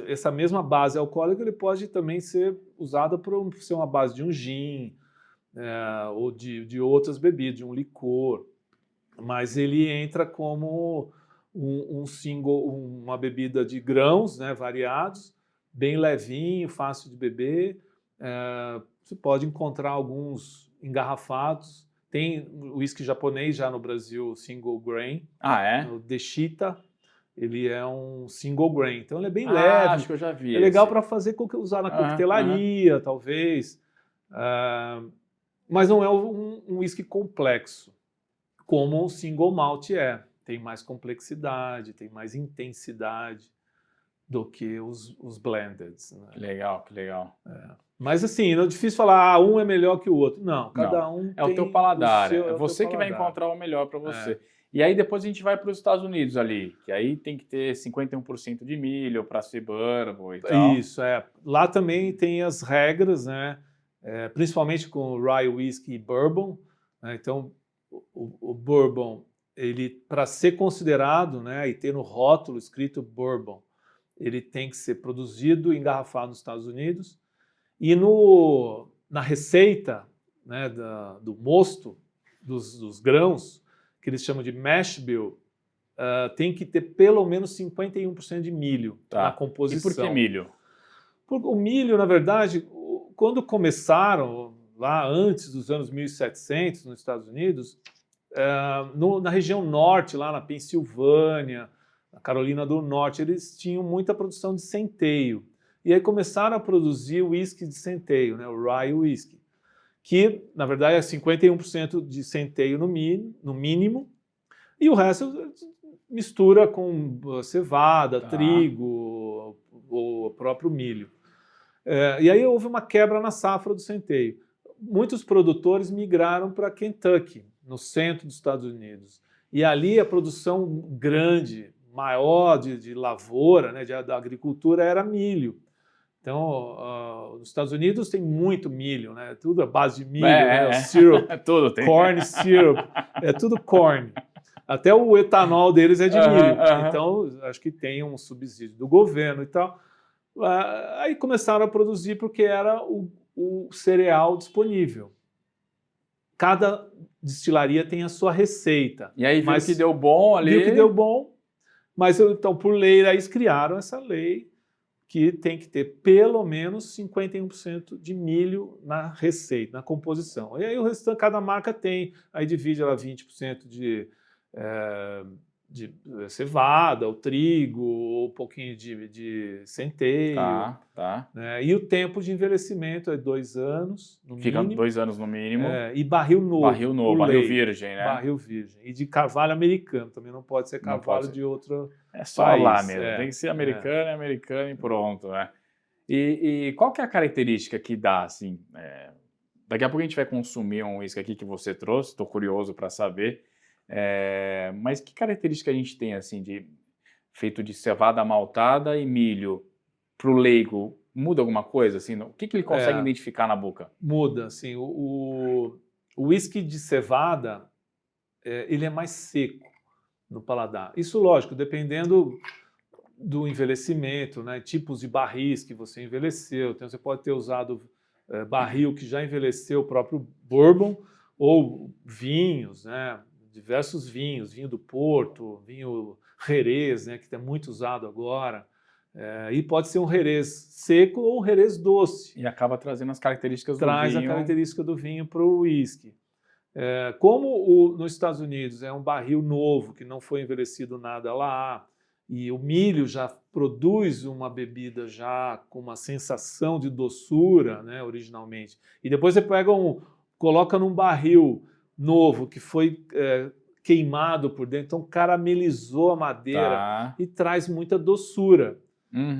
Essa mesma base alcoólica ele pode também ser usada por ser uma base de um gin, ou de outras bebidas, de um licor, mas ele entra como uma bebida de grãos, né, variados, bem levinho, fácil de beber. Você pode encontrar alguns engarrafados. Tem whisky japonês já no Brasil, single grain. Ah, é? O Deshita, ele é um single grain, então ele é bem leve. Acho que eu já vi. É legal para usar na coquetelaria, talvez. Mas não é um whisky complexo, como um single malt é. Tem mais complexidade, tem mais intensidade do que os blendeds. Né? Que legal, que legal. Mas assim, não é difícil falar, um é melhor que o outro. Não, cada um é o teu paladar. É o você teu que vai paladar. encontrar o melhor para você. E aí depois a gente vai para os Estados Unidos ali, que aí tem que ter 51% de milho para ser bourbon e tal. Isso, Lá também tem as regras, né? Principalmente com o rye whisky e bourbon. Né? Então, o bourbon, ele para ser considerado, né, e ter no rótulo escrito bourbon, ele tem que ser produzido e engarrafado nos Estados Unidos. E na receita, né, do mosto, dos grãos, que eles chamam de mash bill, tem que ter pelo menos 51% de milho na composição. E por que milho? Porque o milho, na verdade, quando começaram, lá antes dos anos 1700, nos Estados Unidos, na região norte, lá na Pensilvânia, na Carolina do Norte, eles tinham muita produção de centeio. E aí começaram a produzir o whisky de centeio, né, o rye whisky, que, na verdade, é 51% de centeio no mínimo, e o resto mistura com cevada, trigo, o próprio milho. E aí houve uma quebra na safra do centeio. Muitos produtores migraram para Kentucky, no centro dos Estados Unidos. E ali a produção grande, maior de lavoura, né, da agricultura, era milho. Então, nos Estados Unidos tem muito milho, né? Tudo à base de milho, né? O syrup, tudo tem. Corn syrup, é tudo corn. Até o etanol deles é de milho. Então, acho que tem um subsídio do governo e tal. Aí começaram a produzir porque era o cereal disponível. Cada destilaria tem a sua receita. E aí viu que deu bom ali. Viu que deu bom, mas então, por lei, eles criaram essa lei que tem que ter pelo menos 51% de milho na receita, na composição. E aí o restante, cada marca tem, aí divide ela 20% de cevada, ou trigo, ou um pouquinho de centeio. Tá. Né? E o tempo de envelhecimento é 2 anos, no Fica mínimo. 2 anos no mínimo. E barril novo. Barril virgem, né? Barril virgem. E de carvalho americano, também não pode ser carvalho de outro só país. Lá mesmo, tem que ser americano e pronto, né? E qual que é a característica que dá, assim? Daqui a pouco a gente vai consumir um uísque aqui que você trouxe, estou curioso para saber. Mas que característica a gente tem, assim, feito de cevada maltada e milho para o leigo? Muda alguma coisa, assim? O que ele consegue identificar na boca? Muda, assim. O uísque de cevada, ele é mais seco no paladar. Isso, lógico, dependendo do envelhecimento, né? Tipos de barris que você envelheceu. Então, você pode ter usado barril que já envelheceu o próprio bourbon, ou vinhos, né? Diversos vinhos, vinho do Porto, vinho Jerez, né? Que é muito usado agora. E pode ser um Jerez seco ou um Jerez doce. E acaba trazendo as características do vinho. Traz a característica do vinho para o uísque. Como nos Estados Unidos é um barril novo, que não foi envelhecido nada lá, e o milho já produz uma bebida já com uma sensação de doçura, né, originalmente, e depois você coloca num barril novo que foi queimado por dentro, então caramelizou a madeira e traz muita doçura.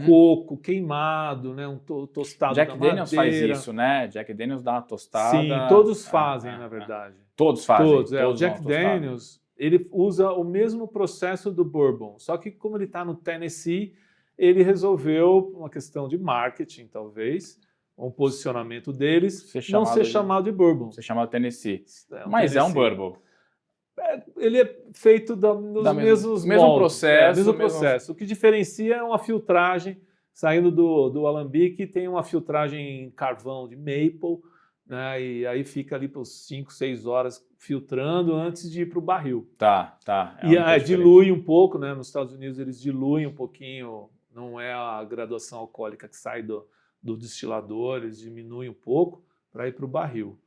Coco queimado, né, um tostado da madeira. Jack Daniels faz isso, né? Jack Daniels dá uma tostada. Sim, todos fazem, na verdade. Todos fazem. Todos. O Jack Daniels, ele usa o mesmo processo do bourbon, só que como ele está no Tennessee, ele resolveu, uma questão de marketing, talvez, um posicionamento deles, não ser chamado de bourbon. Ser chamado Tennessee. Mas é um bourbon. Ele é feito nos mesmos mesmo processo. Mesmo processo. O que diferencia é uma filtragem, saindo do alambique, tem uma filtragem em carvão de maple, né, e aí fica ali por 5, 6 horas filtrando antes de ir para o barril. Tá. E dilui um pouco, né? Nos Estados Unidos eles diluem um pouquinho, não é a graduação alcoólica que sai do destilador, eles diminuem um pouco para ir para o barril.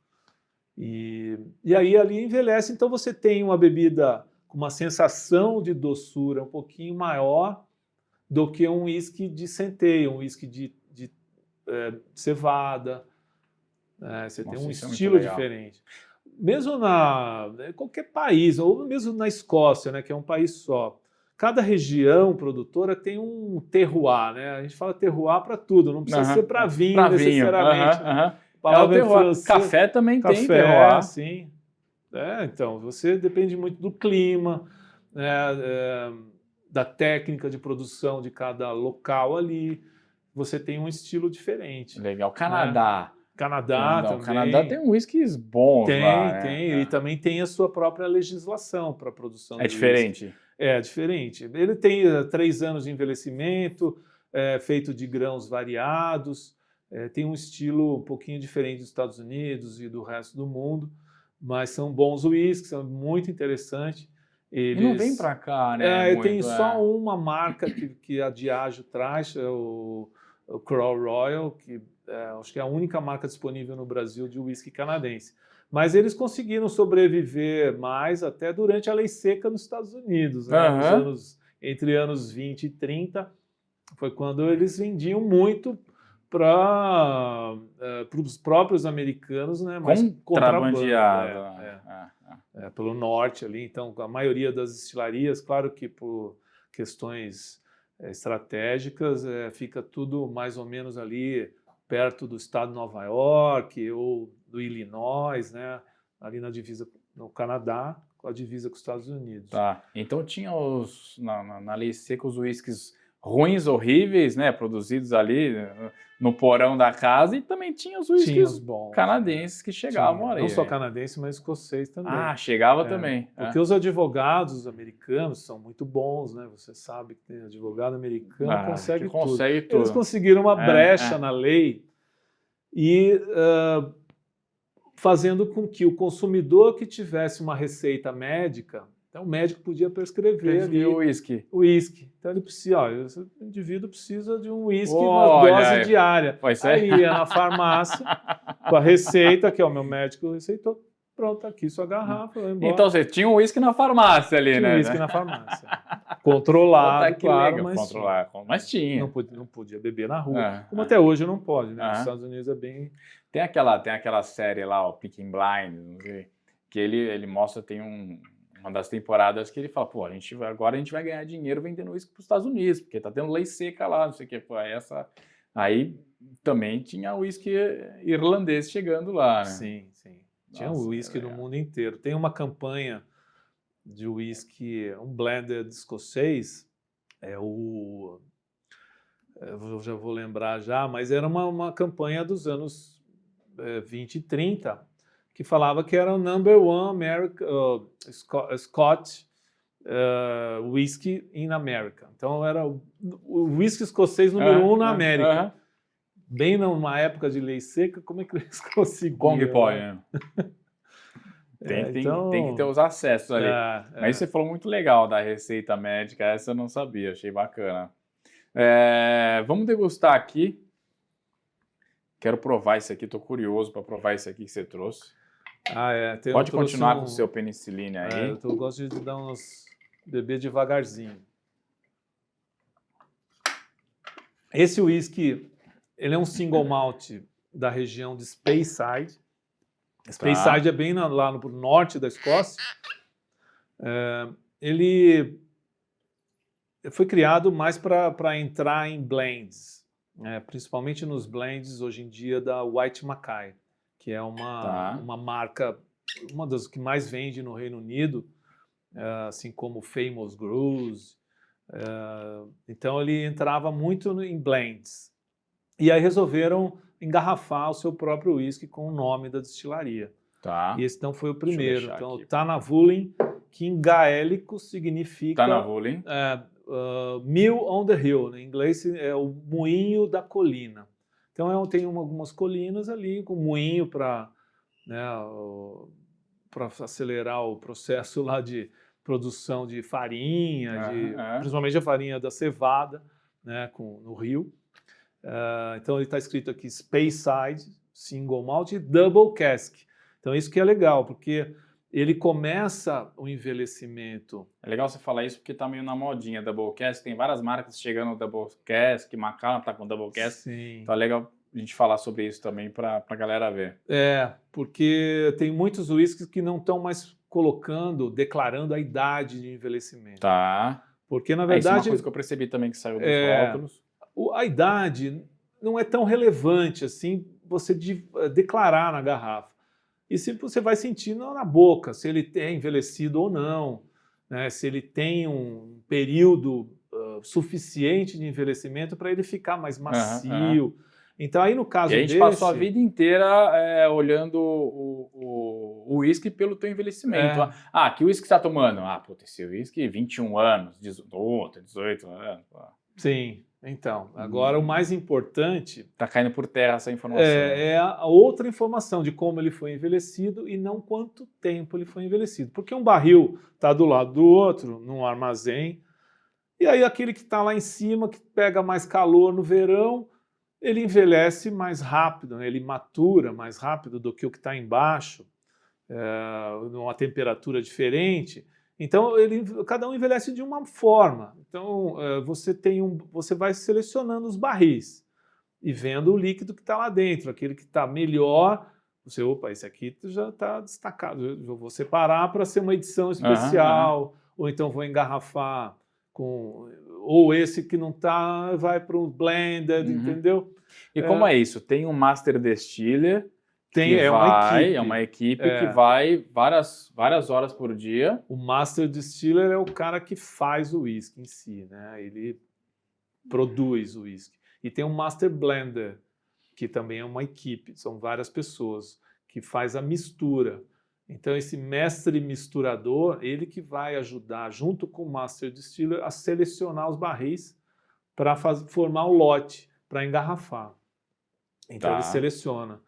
E aí ali envelhece, então você tem uma bebida com uma sensação de doçura um pouquinho maior do que um uísque de centeio, um uísque de cevada. Você tem um estilo diferente. Mesmo em qualquer país, ou mesmo na Escócia, né, que é um país só, cada região produtora tem um terroir, né? A gente fala terroir para tudo, não precisa ser para vinho necessariamente. Né? Palavra em francês. Café também tem terroir. Sim. Então, você depende muito do clima, né, da técnica de produção de cada local ali. Você tem um estilo diferente. Legal. Canadá. Canadá também. O Canadá tem whiskies bons lá, né? Tem. Ele também tem a sua própria legislação para a produção de diferente? Whisky. É diferente. Ele tem 3 anos de envelhecimento, feito de grãos variados, tem um estilo um pouquinho diferente dos Estados Unidos e do resto do mundo, mas são bons whiskies, são muito interessantes. E não vem para cá, né? Tem só uma marca que a Diageo traz, o Crown Royal, que acho que é a única marca disponível no Brasil de whisky canadense. Mas eles conseguiram sobreviver mais até durante a lei seca nos Estados Unidos, né? Entre anos 20 e 30, foi quando eles vendiam muito para os próprios americanos, né? Mas contrabandeado. Pelo norte ali. Então, a maioria das destilarias, claro que por questões estratégicas, fica tudo mais ou menos ali perto do estado de Nova York ou do Illinois, né? Ali na divisa no Canadá, com a divisa com os Estados Unidos. Tá. Então tinha na lei seca os uísques ruins, horríveis, né? Produzidos ali no porão da casa, e também tinha os uísques canadenses que chegavam ali. Não só canadense, mas escocês também. Chegava também. Porque os advogados americanos são muito bons, né? Você sabe que tem advogado americano consegue tudo. Eles conseguiram uma brecha na lei e fazendo com que o consumidor que tivesse uma receita médica, então o médico podia prescrever ali o uísque. Então ele precisa, esse indivíduo precisa de um uísque na dose diária. Aí ia na farmácia com a receita, que o meu médico receitou. Pronto, aqui sua garrafa, vai embora. Então você tinha um uísque na farmácia ali, né? Tinha um uísque na farmácia. Controlado, claro, mas tinha. Não podia beber na rua, como até hoje não pode, né? Nos Estados Unidos é bem... Tem aquela série lá, o Peaky Blinders, não sei, que ele mostra, tem uma das temporadas que ele fala, agora a gente vai ganhar dinheiro vendendo uísque para os Estados Unidos, porque tá tendo lei seca lá, não sei o que, Aí também tinha uísque irlandês chegando lá, né? Sim. Tinha uísque no mundo inteiro. Tem uma campanha de uísque, um blended escocês, eu já vou lembrar mas era uma campanha dos anos 20 e 30, que falava que era o number one Scotch whisky in America. Então era o whisky escocês número 1 na América. Bem numa época de lei seca, como é que eles conseguiram? Como que pode, né? Tem que ter os acessos ali. Mas você falou muito legal da receita médica, essa eu não sabia, achei bacana. Vamos degustar aqui. Quero provar isso aqui, estou curioso para provar isso aqui que você trouxe. Pode continuar com o seu penicilina aí. Eu gosto de dar beber devagarzinho. Esse whisky, ele é um single malt da região de Speyside. Speyside é bem lá no norte da Escócia. Ele foi criado mais para entrar em blends, principalmente nos blends hoje em dia da White Mackay, que é uma marca, uma das que mais vende no Reino Unido, assim como Famous Grouse, Então ele entrava muito em blends. E aí resolveram engarrafar o seu próprio whisky com o nome da destilaria. Tá. E esse não foi o Deixa eu primeiro. deixar Então, aqui. Tanavulin, que em gaélico significa Tanavulin. Mill on the Hill. Né? Em inglês é o moinho da colina. Então tem algumas colinas ali com moinho para acelerar o processo lá de produção de farinha, principalmente a farinha da cevada, né, no rio. Então ele está escrito aqui Speyside, Single Malt e Double Cask. Então isso que é legal, porque ele começa o envelhecimento. É legal você falar isso porque tá meio na modinha Double Cask, tem várias marcas chegando no Double Cask, Macallan tá com Double Cask. Sim. Então é legal a gente falar sobre isso também para a galera ver. Porque tem muitos whiskies que não estão mais declarando a idade de envelhecimento. Tá. Porque, na verdade... Isso é uma coisa que eu percebi também que saiu dos rótulos. A idade não é tão relevante assim você declarar na garrafa. E se você vai sentindo na boca, se ele é envelhecido ou não, né? Se ele tem um período suficiente de envelhecimento para ele ficar mais macio. Então aí no caso desse... E a gente passou a vida inteira olhando o whisky pelo teu envelhecimento. Que whisky você está tomando? Puta, esse whisky 21 anos, 18 anos. Sim. Então, agora o mais importante... Está caindo por terra essa informação. É a outra informação de como ele foi envelhecido e não quanto tempo ele foi envelhecido. Porque um barril está do lado do outro, num armazém, e aí aquele que está lá em cima, que pega mais calor no verão, ele envelhece mais rápido, né? Ele matura mais rápido do que o que está embaixo, numa temperatura diferente. Então, cada um envelhece de uma forma. Então, você vai selecionando os barris e vendo o líquido que está lá dentro. Aquele que está melhor, esse aqui já está destacado. Eu vou separar para ser uma edição especial, ou então vou engarrafar ou esse que não está, vai para um blended, entendeu? E como é isso? Tem um Master Distiller... uma equipe que vai várias horas por dia. O Master Distiller é o cara que faz o whisky em si, né? Ele produz o whisky. E tem um Master Blender, que também é uma equipe, são várias pessoas, que faz a mistura. Então esse mestre misturador, ele que vai ajudar, junto com o Master Distiller, a selecionar os barris para formar o lote, para engarrafar. Então ele seleciona.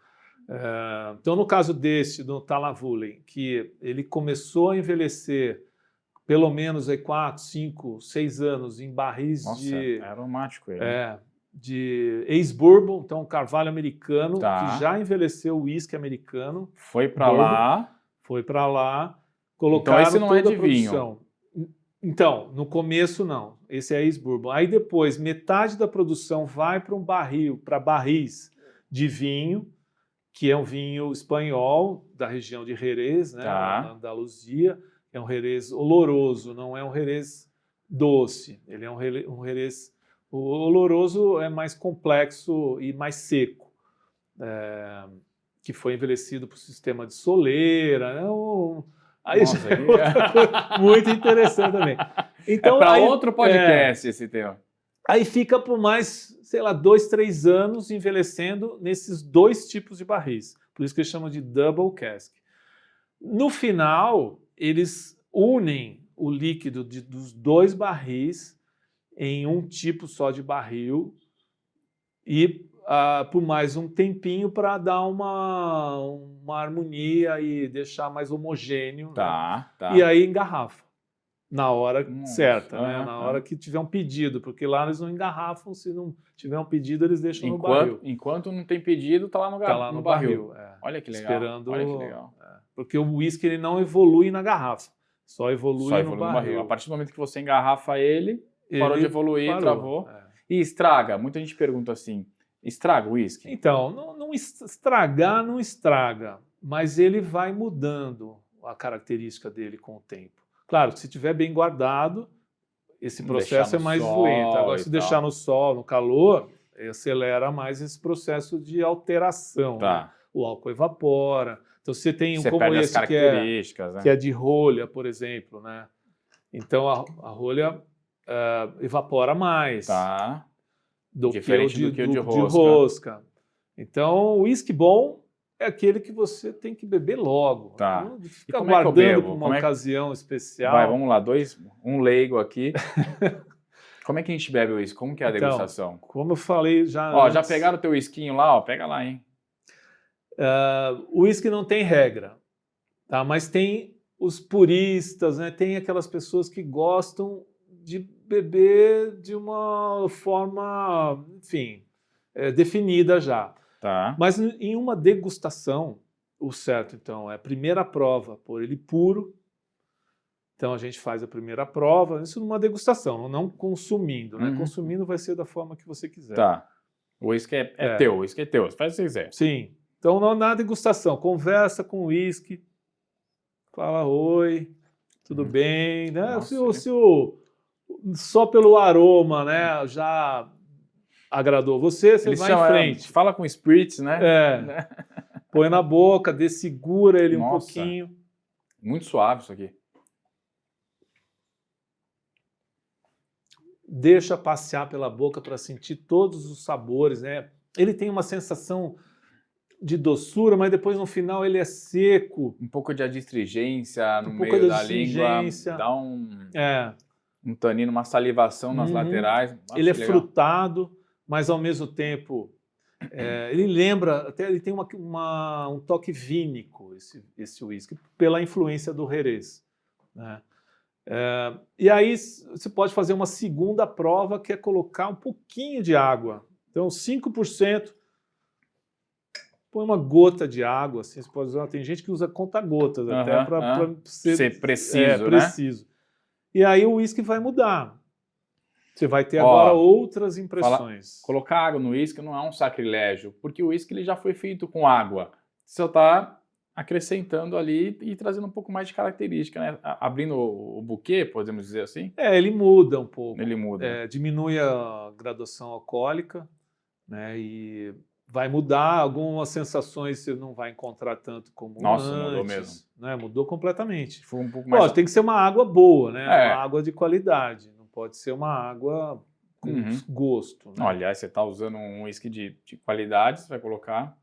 Então, no caso do Tanavulin, que ele começou a envelhecer pelo menos 4, 5, 6 anos em barris é aromático ele. De ex-bourbon, então carvalho americano, que já envelheceu o uísque americano. Foi para lá. Colocaram então esse não toda é de a produção. Vinho. Então, no começo não. Esse é ex-bourbon. Aí depois, metade da produção vai para barris de vinho, que é um vinho espanhol da região de Jerez, né, na Andaluzia. É um Jerez oloroso, não é um Jerez doce. Ele é um Jerez... O oloroso é mais complexo e mais seco, que foi envelhecido por sistema de soleira. Aí Nossa, é outra coisa muito interessante também. Então, para outro podcast esse tema. Aí fica por mais, 2, 3 anos envelhecendo nesses 2 tipos de barris. Por isso que eles chamam de double cask. No final, eles unem o líquido dos 2 barris em um tipo só de barril e por mais um tempinho para dar uma harmonia e deixar mais homogêneo. Né? E aí engarrafa. Na hora certa, né? Na hora que tiver um pedido, porque lá eles não engarrafam, se não tiver um pedido, eles deixam no barril. Enquanto não tem pedido, tá lá no barril. Olha que legal. Esperando. Olha que legal. Porque o uísque ele não evolui na garrafa, só evolui no barril. A partir do momento que você engarrafa ele parou de evoluir, travou. E estraga. Muita gente pergunta assim, estraga o uísque? Então, não estragar não estraga, mas ele vai mudando a característica dele com o tempo. Claro que se estiver bem guardado, esse processo é mais lento. Agora, se deixar no sol, no calor, acelera mais esse processo de alteração. Né? O álcool evapora. Então, você tem como esse que é de rolha, por exemplo. Né? Então, a rolha evapora mais Tá. do Diferente que do que o de de rosca. rosca. Então, o uísque bom é aquele que você tem que beber logo. Tá. Não E fica como é que eu guardando bebo? para uma ocasião especial. Vai, vamos lá, um leigo aqui. Como é que a gente bebe o uísque? Como que é a Então, degustação? como eu falei já Ó, antes, já pegaram o teu uisquinho lá, ó? Pega lá, hein? o uísque não tem regra, tá? Mas tem os puristas, né? Tem aquelas pessoas que gostam de beber de uma forma, enfim, definida já. Tá. Mas em uma degustação, o certo, então, é a primeira prova, pôr ele puro. Então, a gente faz a primeira prova, isso numa degustação, não consumindo, né? Uhum. Consumindo vai ser da forma que você quiser. Tá. O uísque é teu, o uísque é teu. Faz o que você quiser. Sim. Então, na degustação, conversa com o uísque, fala oi, tudo bem, né? Nossa, Só pelo aroma, né, já agradou você, você eles vai em chamam, frente. fala com spirits, né? Põe na boca, dessegura ele um Nossa. pouquinho. Muito suave isso aqui. Deixa passear pela boca para sentir todos os sabores, né? Ele tem uma sensação de doçura, mas depois no final ele é seco. Um pouco de adstringência no pouco meio de da língua. adstringência. Dá um tanino, uma salivação nas laterais. Nossa, ele é legal. frutado, mas ao mesmo tempo ele lembra, até ele tem um toque vínico, esse uísque, pela influência do Jerez, né? E aí você pode fazer uma segunda prova, que é colocar um pouquinho de água. Então, 5%, põe uma gota de água, assim, você pode usar. Tem gente que usa conta-gotas até para ser preciso, né? Preciso. E aí o uísque vai mudar. Você vai ter agora outras impressões. Colocar água no uísque não é um sacrilégio, porque o uísque ele já foi feito com água. Você só está acrescentando ali e trazendo um pouco mais de característica, né? Abrindo o buquê, podemos dizer assim? Ele muda um pouco. Ele muda. Diminui a graduação alcoólica, né? E vai mudar algumas sensações, você não vai encontrar tanto como antes. Mudou mesmo. Né? Mudou completamente. Foi um pouco mais... tem que ser uma água boa, né? Uma água de qualidade. Não pode ser uma água com gosto. Né? Olha, você está usando um uísque de qualidade, você vai colocar...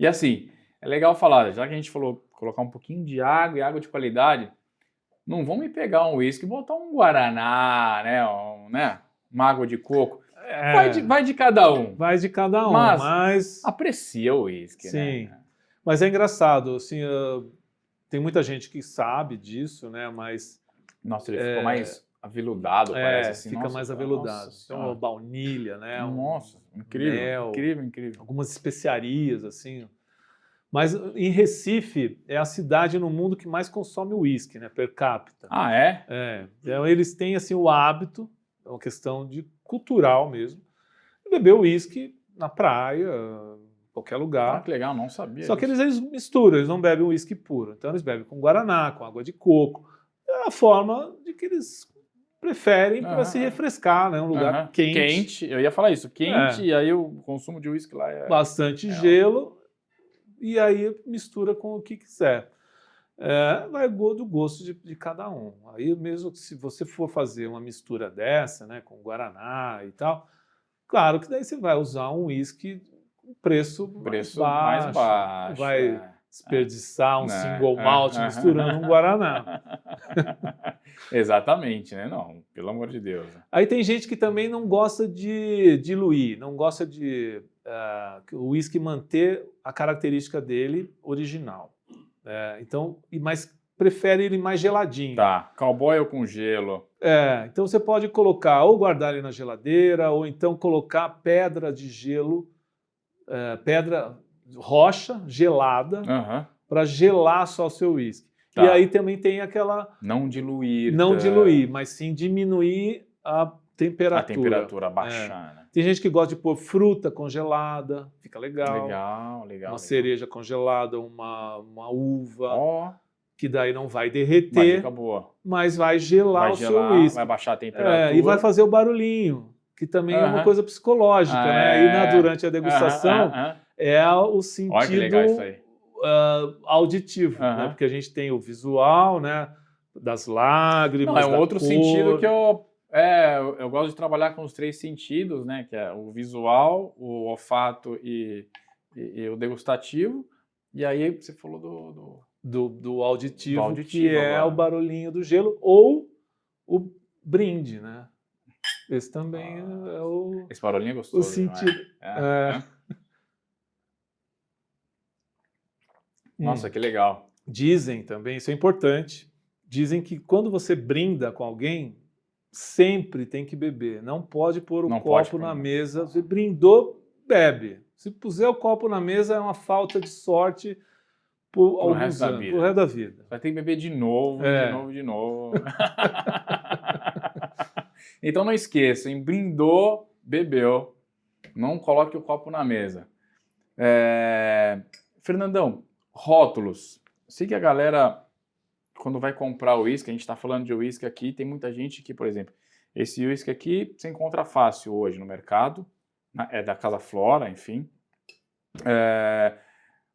E assim, é legal falar, já que a gente falou colocar um pouquinho de água e água de qualidade, não vamos me pegar um uísque e botar um guaraná, né? Uma água de coco. Vai de cada um. Vai de cada um, mas aprecia o uísque, sim. Né? Mas é engraçado, assim, tem muita gente que sabe disso, né? Mas... Nossa, ele ficou mais aveludado, parece assim. Fica mais aveludado. Então, baunilha, né? Nossa, incrível, mel, incrível. Algumas especiarias, assim. Mas em Recife é a cidade no mundo que mais consome uísque, né? Per capita. Ah, é? Então, eles têm, assim, o hábito, é uma questão cultural mesmo, de beber uísque na praia, em qualquer lugar. Ah, que legal, não sabia. Só que eles misturam, eles não bebem uísque puro. Então, eles bebem com guaraná, com água de coco. É a forma de que eles preferem para se refrescar, né? Um lugar quente. Eu ia falar isso, quente, e aí o consumo de uísque lá é... Bastante gelo, e aí mistura com o que quiser. Vai do gosto de cada um. Aí mesmo que se você for fazer uma mistura dessa, né, com guaraná e tal, claro que daí você vai usar um uísque com preço mais baixo. Vai desperdiçar um single malt misturando um guaraná. Exatamente, né? Não, pelo amor de Deus. Aí tem gente que também não gosta de diluir, não gosta de o uísque manter a característica dele original. Mas prefere ele mais geladinho. Tá, cowboy ou com gelo. Então você pode colocar, ou guardar ele na geladeira, ou então colocar pedra de gelo, rocha gelada, para gelar só o seu uísque. Tá. E aí também tem aquela... Não diluir, mas sim diminuir a temperatura. A temperatura, baixar, né? Tem gente que gosta de pôr fruta congelada, fica legal. Legal. Uma cereja congelada, uma uva, que daí não vai derreter, uma dica boa. Mas vai gelar o seu uísque. Vai baixar a temperatura. E vai fazer o barulhinho, que também é uma coisa psicológica, né? E durante a degustação é o sentido... Olha que legal isso aí. Auditivo, né? Porque a gente tem o visual, né? das lágrimas, Não, é um da outro cor. sentido que eu gosto de trabalhar com os 3 sentidos, né? Que é o visual, o olfato e o degustativo. E aí você falou do auditivo, do auditivo que é agora. o barulhinho do gelo, ou o brinde, né? Esse também é o Esse barulhinho é gostoso, sentido. né? Nossa, que legal. Dizem também, isso é importante, dizem que quando você brinda com alguém, sempre tem que beber. Não pode pôr o Não pode copo pôr, na não. mesa. Você brindou, bebe. Se puser o copo na mesa, é uma falta de sorte por Pro alguns resto da anos, vida. pro resto da vida. Vai ter que beber de novo, de novo. Então não esqueça, hein? Brindou, bebeu. Não coloque o copo na mesa. Fernandão, rótulos. Sei que a galera, quando vai comprar o uísque, a gente está falando de uísque aqui, tem muita gente que, por exemplo, esse uísque aqui você encontra fácil hoje no mercado, é da Casa Flora, enfim.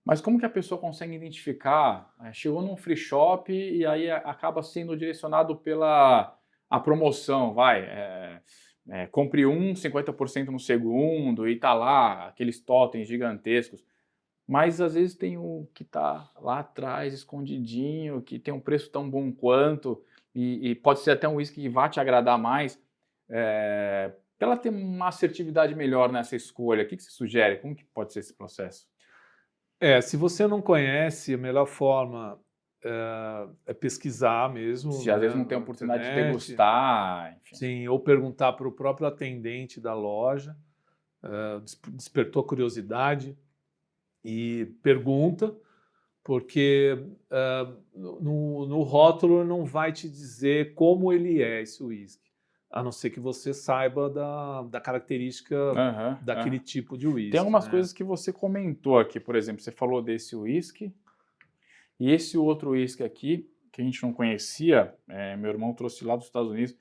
Mas como que a pessoa consegue identificar? Chegou num free shop e aí acaba sendo direcionado pela a promoção, compre um, 50% no segundo, e tá lá, aqueles totens gigantescos. Mas às vezes tem o que tá lá atrás, escondidinho, que tem um preço tão bom quanto, e pode ser até um whisky que vai te agradar mais. Para ela ter uma assertividade melhor nessa escolha, o que você sugere? Como que pode ser esse processo? Se você não conhece, a melhor forma é pesquisar mesmo. Se às vezes não tem a oportunidade de degustar, enfim. Sim, ou perguntar para o próprio atendente da loja, despertou curiosidade e pergunta, porque no rótulo não vai te dizer como ele é esse uísque, a não ser que você saiba da característica daquele tipo de uísque. Tem algumas coisas que você comentou aqui, por exemplo, você falou desse uísque, e esse outro uísque aqui, que a gente não conhecia, meu irmão trouxe lá dos Estados Unidos,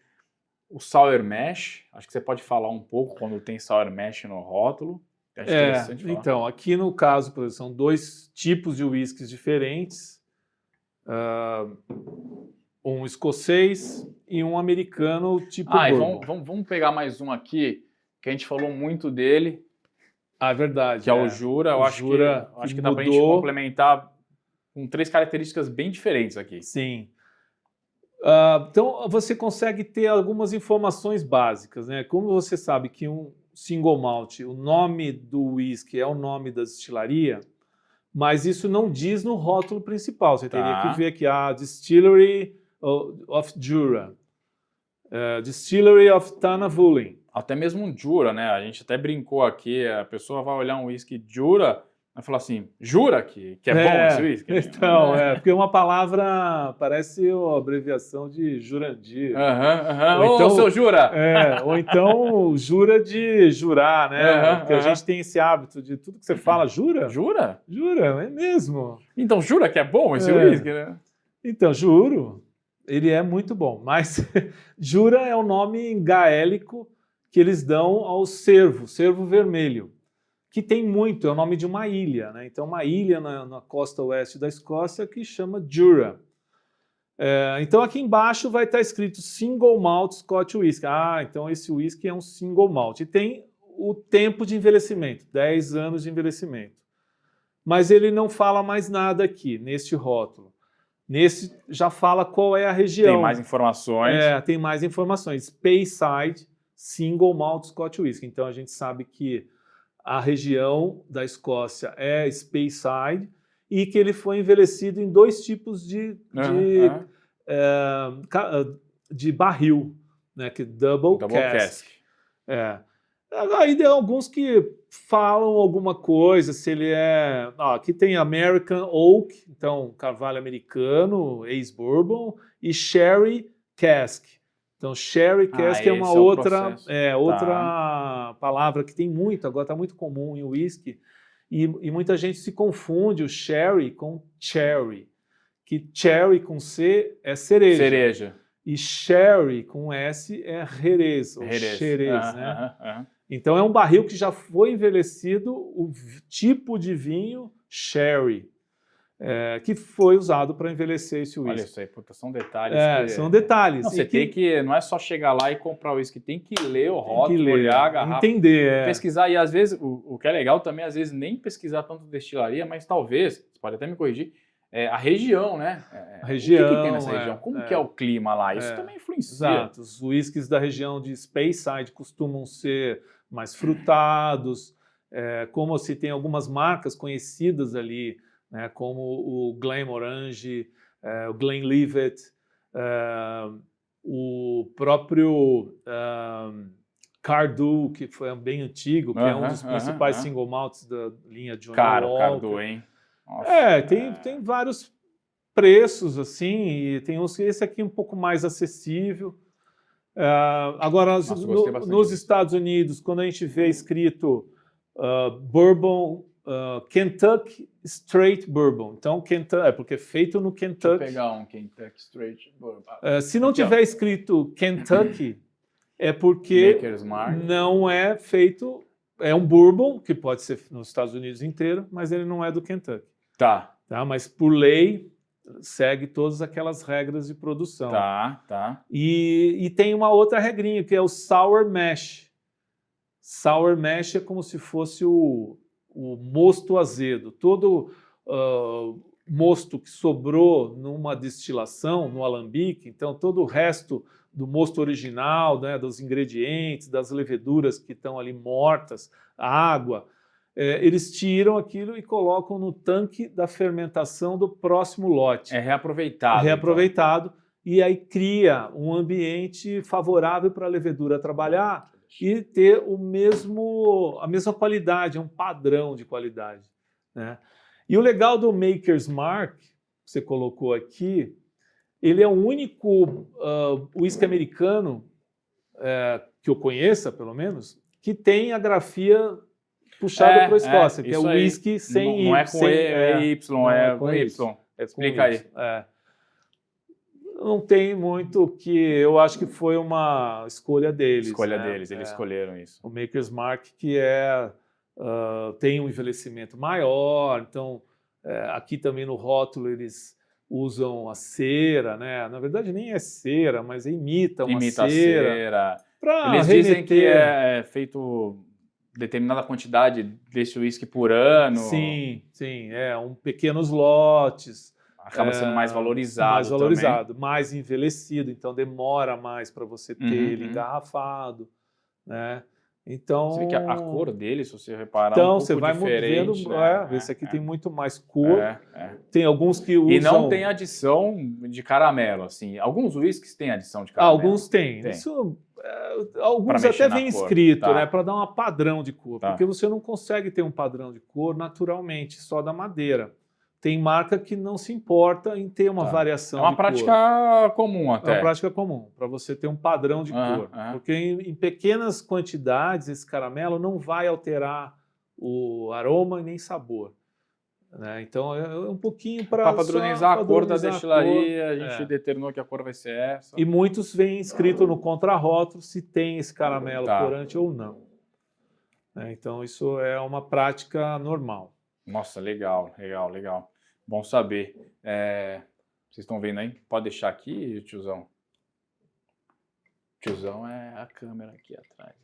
o Sour Mash. Acho que você pode falar um pouco quando tem Sour Mash no rótulo. Acho interessante falar. Então, aqui no caso, por exemplo, são 2 tipos de uísques diferentes, um escocês e um americano tipo bourbon. Vamos pegar mais um aqui, que a gente falou muito dele. É verdade. Que é o Jura. Eu acho que dá pra gente complementar com 3 características bem diferentes aqui. Sim. Então, você consegue ter algumas informações básicas, né? Como você sabe que um single malt, o nome do whisky é o nome da destilaria, mas isso não diz no rótulo principal. Você teria que ver aqui a Distillery of Jura, Distillery of Tanavulin. Até mesmo um Jura, né? A gente até brincou aqui, a pessoa vai olhar um whisky Jura, vai falar assim, jura que é bom esse whisky? Então, porque uma palavra parece a abreviação de Jurandir. Ou seu Jura! Ou então jura de jurar, né? Porque a gente tem esse hábito de tudo que você fala, jura? Jura? Jura, é mesmo. Então jura que é bom esse whisky, né? Então, juro. Ele é muito bom, mas jura é o nome gaélico que eles dão ao cervo vermelho, que tem muito, é o nome de uma ilha, né? Então, uma ilha na costa oeste da Escócia que chama Jura. Então, aqui embaixo vai estar escrito Single Malt Scotch Whisky. Então esse whisky é um Single Malt. E tem o tempo de envelhecimento, 10 anos de envelhecimento. Mas ele não fala mais nada aqui, neste rótulo. Nesse já fala qual é a região. Tem mais informações. Tem mais informações. Speyside Single Malt Scotch Whisky. Então, a gente sabe que a região da Escócia é Speyside e que ele foi envelhecido em 2 tipos de barril, né, que double cask. Aí tem alguns que falam alguma coisa, se ele é... aqui tem American Oak, então carvalho americano, ex-bourbon, e Sherry Cask. Então, Sherry Cask é uma outra palavra que tem muito, agora está muito comum em whisky, e muita gente se confunde o Sherry com Cherry, que Cherry com C é cereja. E Sherry com S é Jerez, ou Xerez, né? Então, é um barril que já foi envelhecido, o tipo de vinho Sherry. que foi usado para envelhecer esse Olha whisky. isso aí, puta, são detalhes. São detalhes. Não, você tem que, não é só chegar lá e comprar o whisky, tem que ler o Tem que rótulo, ler, olhar a garrafa, entender. pesquisar. E às vezes, o que é legal também, às vezes nem pesquisar tanto destilaria, mas talvez, você pode até me corrigir, a região, né? A região. O que tem nessa região? Como que é o clima lá? Isso também influencia. Exato. Os whiskies da região de Speyside costumam ser mais frutados, como se tem algumas marcas conhecidas ali, né, como o Glenmorangie, o Glenlivet, o próprio Cardu, que foi bem antigo, que é um dos principais single malts da linha Johnnie Walker. Cardu, hein? Nossa, tem vários preços, assim, e tem esse aqui um pouco mais acessível. Agora, nos Estados Unidos, quando a gente vê escrito Bourbon, Kentucky Straight Bourbon. Então, porque é feito no Kentucky. Deixa eu pegar um Kentucky Straight Bourbon. Se não tiver escrito Kentucky, é porque não é feito... É um bourbon, que pode ser nos Estados Unidos inteiro, mas ele não é do Kentucky. Tá. Mas, por lei, segue todas aquelas regras de produção. Tá. E tem uma outra regrinha, que é o Sour Mash. Sour Mash é como se fosse o mosto azedo. Todo mosto que sobrou numa destilação, no alambique, então todo o resto do mosto original, né, dos ingredientes, das leveduras que estão ali mortas, a água, eles tiram aquilo e colocam no tanque da fermentação do próximo lote. É reaproveitado. Reaproveitado, então. E aí cria um ambiente favorável para a levedura trabalhar e ter a mesma qualidade, um padrão de qualidade, né? E o legal do Maker's Mark, que você colocou aqui, ele é o único whisky americano, que eu conheça, pelo menos, que tem a grafia puxada para a Escócia, que é o whisky sem Y. Não é com Y, é com Y. Explica aí. Não tem muito que... Eu acho que foi uma escolha deles. Eles escolheram isso. O Maker's Mark, que tem um envelhecimento maior, então aqui também no rótulo eles usam a cera, né? Na verdade nem é cera, mas imita uma cera. Eles dizem que é feito determinada quantidade desse whisky por ano. Sim, pequenos lotes. Acaba sendo mais valorizado. Mais envelhecido, então demora mais para você ter ele engarrafado, né? Então, você vê que a cor dele, se você reparar, então, um pouco você vai diferente. vendo, esse aqui tem muito mais cor. Tem alguns que usam... E não tem adição de caramelo, assim. Alguns whiskies têm adição de caramelo. Alguns têm. Isso, alguns até vem escrito, né, para dar um padrão de cor, porque você não consegue ter um padrão de cor naturalmente, só da madeira. Tem marca que não se importa em ter uma variação de cor. É uma prática comum até. É uma prática comum, para você ter um padrão de cor. Porque em pequenas quantidades, esse caramelo não vai alterar o aroma e nem sabor, né? Então, é um pouquinho para padronizar a cor da destilaria, a gente determinou que a cor vai ser essa. E muitos vêm escrito no contrarótulo se tem esse caramelo corante ou não. Então, isso é uma prática normal. Nossa, legal. Bom saber. Vocês estão vendo aí? Pode deixar aqui, tiozão. Tiozão é a câmera aqui atrás.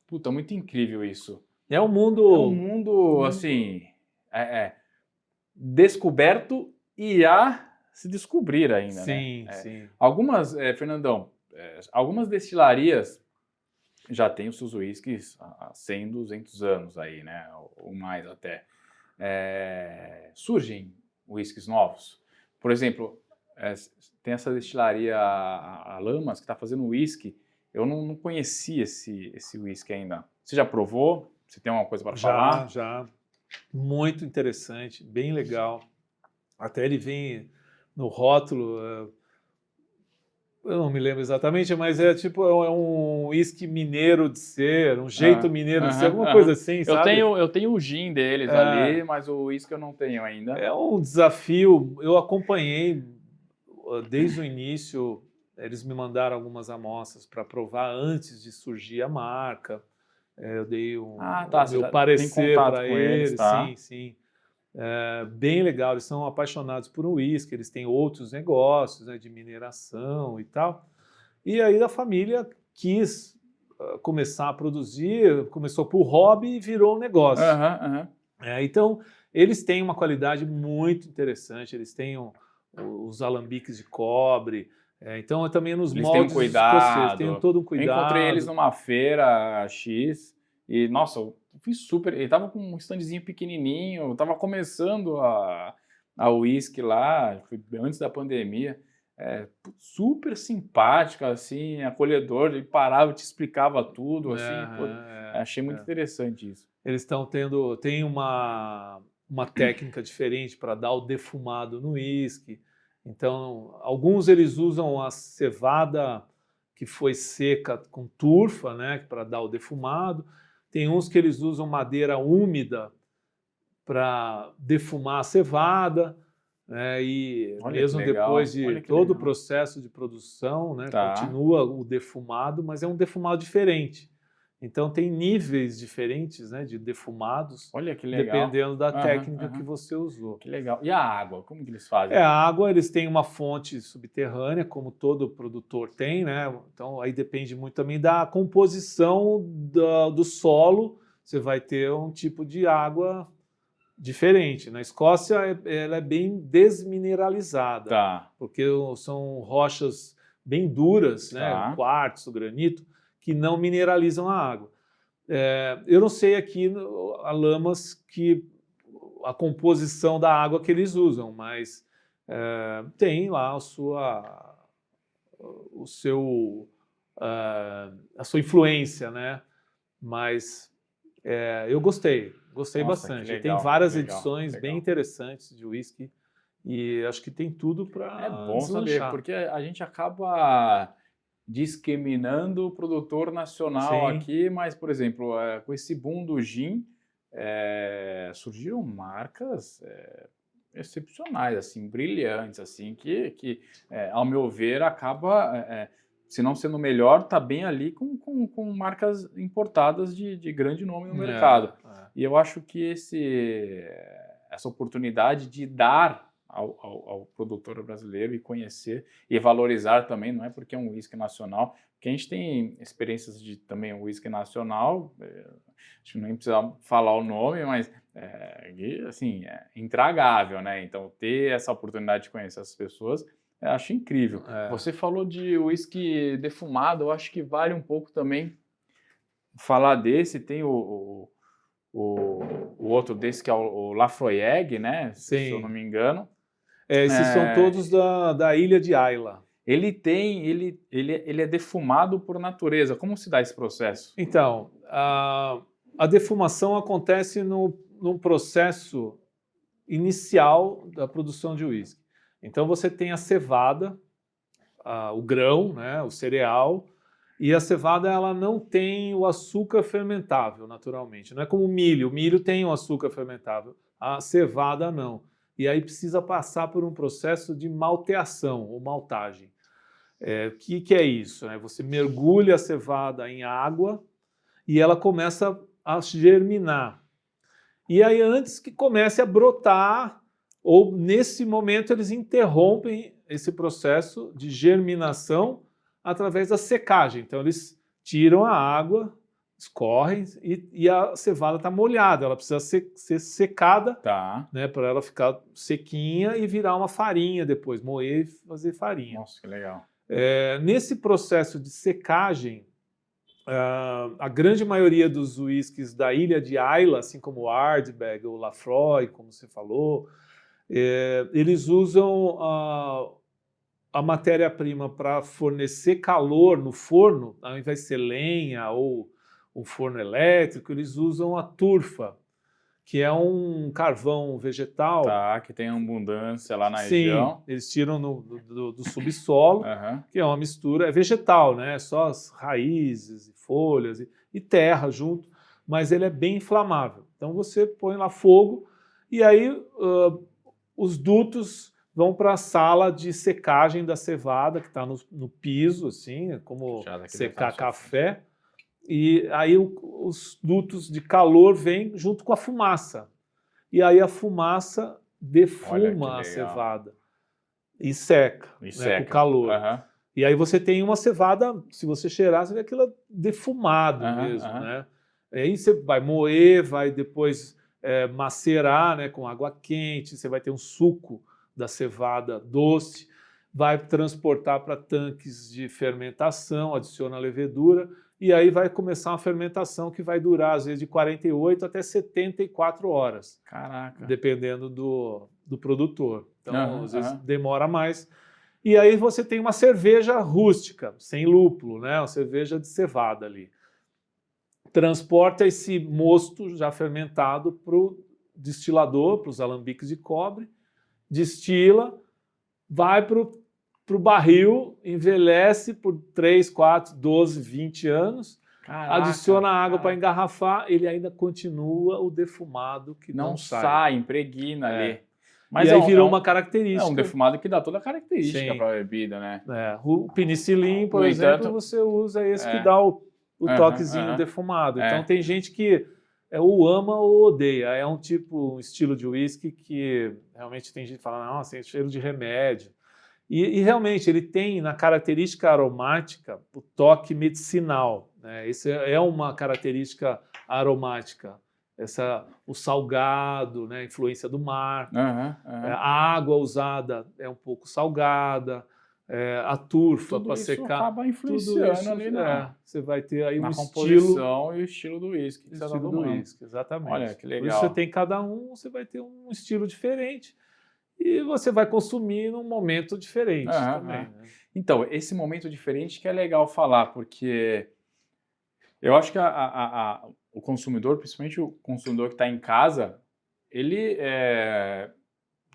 Puta, muito incrível isso. É um mundo assim, descoberto e a se descobrir ainda, sim, né? Sim. Algumas, Fernandão, algumas destilarias já têm os seus whiskies há 100, 200 anos aí, né? Ou mais até. Surgem whiskies novos. Por exemplo, tem essa destilaria, a Lamas, que está fazendo whisky. Eu não conhecia esse whisky ainda. Você já provou? Você tem alguma coisa para falar? Já. Muito interessante, bem legal. Até ele vem no rótulo... Eu não me lembro exatamente, mas é um uísque mineiro de ser, um jeito mineiro de ser, alguma coisa assim, sabe? Eu tenho o gin deles ali, mas o uísque eu não tenho ainda. É um desafio, eu acompanhei desde o início, eles me mandaram algumas amostras para provar antes de surgir a marca, eu dei meu parecer para eles, sim. bem legal. Eles são apaixonados por um uísque, eles têm outros negócios, né, de mineração e tal. E aí a família quis começar a produzir, começou por hobby e virou um negócio. Então, eles têm uma qualidade muito interessante, eles têm os alambiques de cobre, então também nos eles moldes têm um cuidado. escoceses, tem todo um cuidado. Eu encontrei eles numa feira X e, nossa, eu fui super... Ele tava com um standzinho pequenininho, tava começando a whisky lá, foi antes da pandemia. Super simpática, assim, acolhedor, ele parava e te explicava tudo, assim, achei muito interessante isso. Eles tem uma técnica diferente para dar o defumado no uísque. Então, alguns eles usam a cevada que foi seca com turfa, né, para dar o defumado. Tem uns que eles usam madeira úmida para defumar a cevada. E mesmo depois de todo o processo de produção, né, continua o defumado, mas é um defumado diferente. Então tem níveis diferentes, né, de defumados, dependendo da técnica que você usou. Que legal. E a água, como que eles fazem? A água, eles têm uma fonte subterrânea, como todo produtor tem, né? Então aí depende muito também da composição do solo. Você vai ter um tipo de água diferente. Na Escócia, ela é bem desmineralizada, porque são rochas bem duras, né? Quartzo, granito, que não mineralizam a água. Eu não sei aqui a Lamas a composição da água que eles usam, mas tem lá a sua influência, né? Mas eu gostei bastante. Legal, tem várias edições bem interessantes de whisky e acho que tem tudo para bom saber, porque a gente acaba discriminando o produtor nacional aqui, mas, por exemplo, com esse boom do gin, surgiram marcas excepcionais, assim, brilhantes, assim, que ao meu ver, acaba... se não sendo melhor, está bem ali com marcas importadas de grande nome no mercado. E eu acho que essa oportunidade de dar ao produtor brasileiro e conhecer e valorizar também, não é porque é um whisky nacional, porque a gente tem experiências de também um whisky nacional, acho que nem precisa falar o nome, mas assim, é intragável, né? Então, ter essa oportunidade de conhecer essas pessoas, eu acho incrível. Você falou de whisky defumado, eu acho que vale um pouco também falar desse. Tem o outro desse que é o Lafroig, né? Sim. Se eu não me engano. Esses são todos da ilha de Islay. Ele é defumado por natureza. Como se dá esse processo? Então, a defumação acontece num processo inicial da produção de uísque. Então você tem a cevada, o grão, né, o cereal, e a cevada ela não tem o açúcar fermentável naturalmente. Não é como o milho tem o açúcar fermentável, a cevada não. E aí precisa passar por um processo de malteação ou maltagem. O que é isso? Você mergulha a cevada em água e ela começa a germinar. E aí antes que comece a brotar, ou nesse momento eles interrompem esse processo de germinação através da secagem. Então eles tiram a água, escorrem e a cevada está molhada, ela precisa ser secada, né, para ela ficar sequinha e virar uma farinha depois, moer e fazer farinha. Nossa, que legal. Nesse processo de secagem, a grande maioria dos uísques da ilha de Islay, assim como o Ardbeg, o Lafroig, como você falou, eles usam a matéria-prima para fornecer calor no forno, ao invés de ser lenha ou um forno elétrico, eles usam a turfa, que é um carvão vegetal. Que tem abundância lá na região. Sim, eles tiram do subsolo, que é uma mistura, é vegetal, né? Só as raízes e folhas e terra junto, mas ele é bem inflamável. Então você põe lá fogo e aí os dutos vão para a sala de secagem da cevada, que está no piso, assim, como secar café. E aí os dutos de calor vêm junto com a fumaça. e aí a fumaça defuma Olha que a legal. cevada e seca, E né, seca. com o calor. Aham. E aí você tem uma cevada, se você cheirar, você vê aquilo defumado Aham, mesmo, aham. né? Aí você vai moer, vai depois macerar, né, com água quente, você vai ter um suco da cevada doce, vai transportar para tanques de fermentação, adiciona levedura, e aí vai começar uma fermentação que vai durar, às vezes, de 48 até 74 horas, Caraca. dependendo do produtor. Então, Aham, às vezes, aham. demora mais. E aí você tem uma cerveja rústica, sem lúpulo, né? Uma cerveja de cevada ali. Transporta esse mosto já fermentado para o destilador, para os alambiques de cobre, destila, vai para o barril, envelhece por 3, 4, 12, 20 anos, Caraca, adiciona água cara. para engarrafar, ele ainda continua o defumado que Não não sai. sai, impregna É. ali. Mas E aí é virou um uma característica. defumado que dá toda a característica Sim. para a bebida, né? O penicillim, por No exemplo, entanto, você usa esse que é. dá o Aham, toquezinho aham. defumado. É. Então tem gente que ou ama ou odeia. É um estilo de whisky que realmente tem gente que fala, nossa, tem cheiro de remédio. E realmente ele tem na característica aromática o toque medicinal, né? Isso é uma característica aromática. O salgado, né? A influência do mar. Aham, aham. A água usada é um pouco salgada, a turfa Tudo para isso secar. acaba Tudo influenciando isso, ali você vai ter aí na um estilo, composição e o estilo do uísque que você está estilo do tomando. whisky, exatamente. Olha, que Por isso legal. você tem cada um, você vai ter um estilo diferente e você vai consumir num momento diferente Aham, também. aham. Né? Então, esse momento diferente que é legal falar, porque eu acho que o consumidor, principalmente o consumidor que está em casa, ele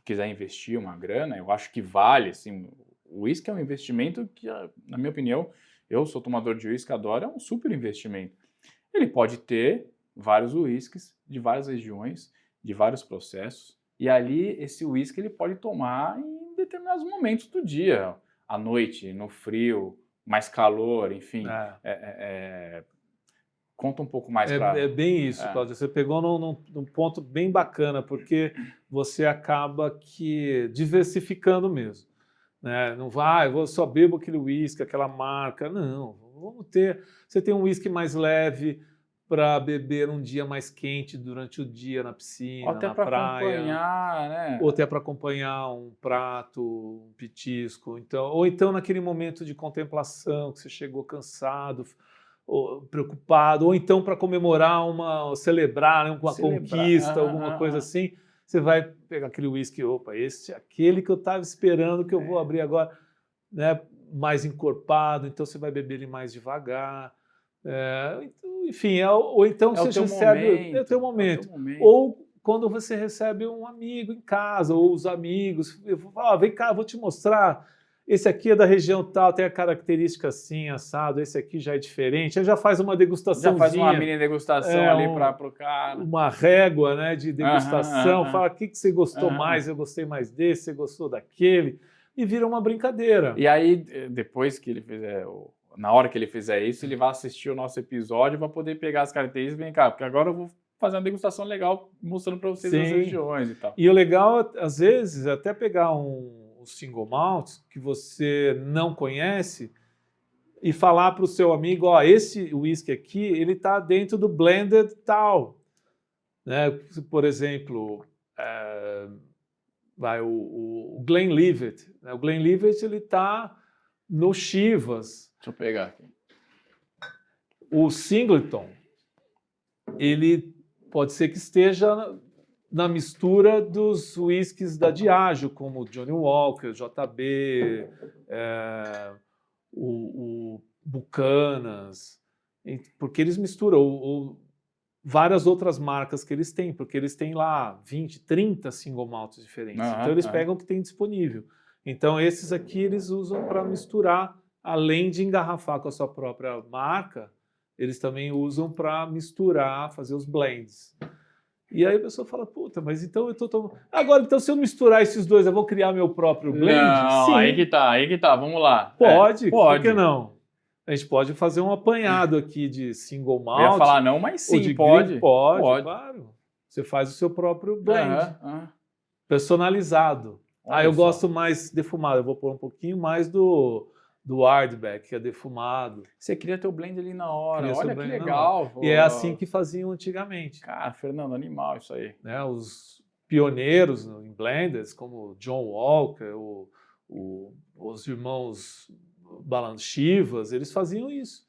quiser investir uma grana, eu acho que vale, assim, o uísque é um investimento que, na minha opinião, eu sou tomador de uísque, adoro, é um super investimento. Ele pode ter vários uísques de várias regiões, de vários processos, e ali esse uísque ele pode tomar em determinados momentos do dia, à noite, no frio, mais calor, enfim. Conta um pouco mais para... É bem isso, Cláudio. Você pegou num ponto bem bacana, porque você acaba que diversificando mesmo. Né? Não vai, eu só bebo aquele uísque, aquela marca. Não, vamos ter... Você tem um uísque mais leve para beber um dia mais quente durante o dia na piscina, Ou até na para praia. acompanhar, né? Ou até para acompanhar um prato, um petisco. Ou então naquele momento de contemplação, que você chegou cansado, ou preocupado, ou então para comemorar celebrar, né, uma conquista, alguma coisa assim, você vai pegar aquele uísque, opa, aquele que eu estava esperando, que eu vou abrir agora, né, mais encorpado, então você vai beber ele mais devagar. Enfim, ou então você recebe... É o teu momento. Ou quando você recebe um amigo em casa, ou os amigos, vem cá, vou te mostrar, esse aqui é da região tal, tem a característica assim, assado, esse aqui já é diferente, aí já faz uma degustaçãozinha. Já faz uma mini degustação ali para o cara. Uma régua, né, de degustação, fala o que você gostou mais, eu gostei mais desse, você gostou daquele, e vira uma brincadeira. E aí, depois que ele fizer, na hora que ele fizer isso, ele vai assistir o nosso episódio, vai poder pegar as características e vem cá, porque agora eu vou fazer uma degustação legal, mostrando para vocês as regiões e tal. E o legal, às vezes, é até pegar um single malt que você não conhece e falar para o seu amigo, ó, esse whisky aqui, ele está dentro do blended tal. Né? Por exemplo, o Glenlivet. Né? O Glenlivet ele está no Chivas. Deixa eu pegar aqui. O Singleton, ele pode ser que esteja na mistura dos whiskies da Diageo, como o Johnny Walker, JB, o Buchanan, porque eles misturam, ou várias outras marcas que eles têm, porque eles têm lá 20, 30 single malts diferentes. Então eles pegam o que tem disponível. Então esses aqui eles usam para misturar, além de engarrafar com a sua própria marca, eles também usam para misturar, fazer os blends. E aí a pessoa fala, puta, mas então eu tô tomando... Agora, então, se eu misturar esses dois, eu vou criar meu próprio blend? Não, sim. Aí que tá, vamos lá. Pode, por que não? A gente pode fazer um apanhado aqui de single malt. Eu ia falar não, mas sim, de pode. Green, pode, claro. você faz o seu próprio blend, Aham. personalizado. Olha Eu só. gosto mais defumado, eu vou pôr um pouquinho mais do Ardbeg, que é defumado. Você cria teu blend ali na hora. Cria seu Olha que blend na hora. legal. E é assim que faziam antigamente. Cara, Fernando, animal isso aí. Né? Os pioneiros em blenders, como John Walker, os irmãos Balanchivas, eles faziam isso.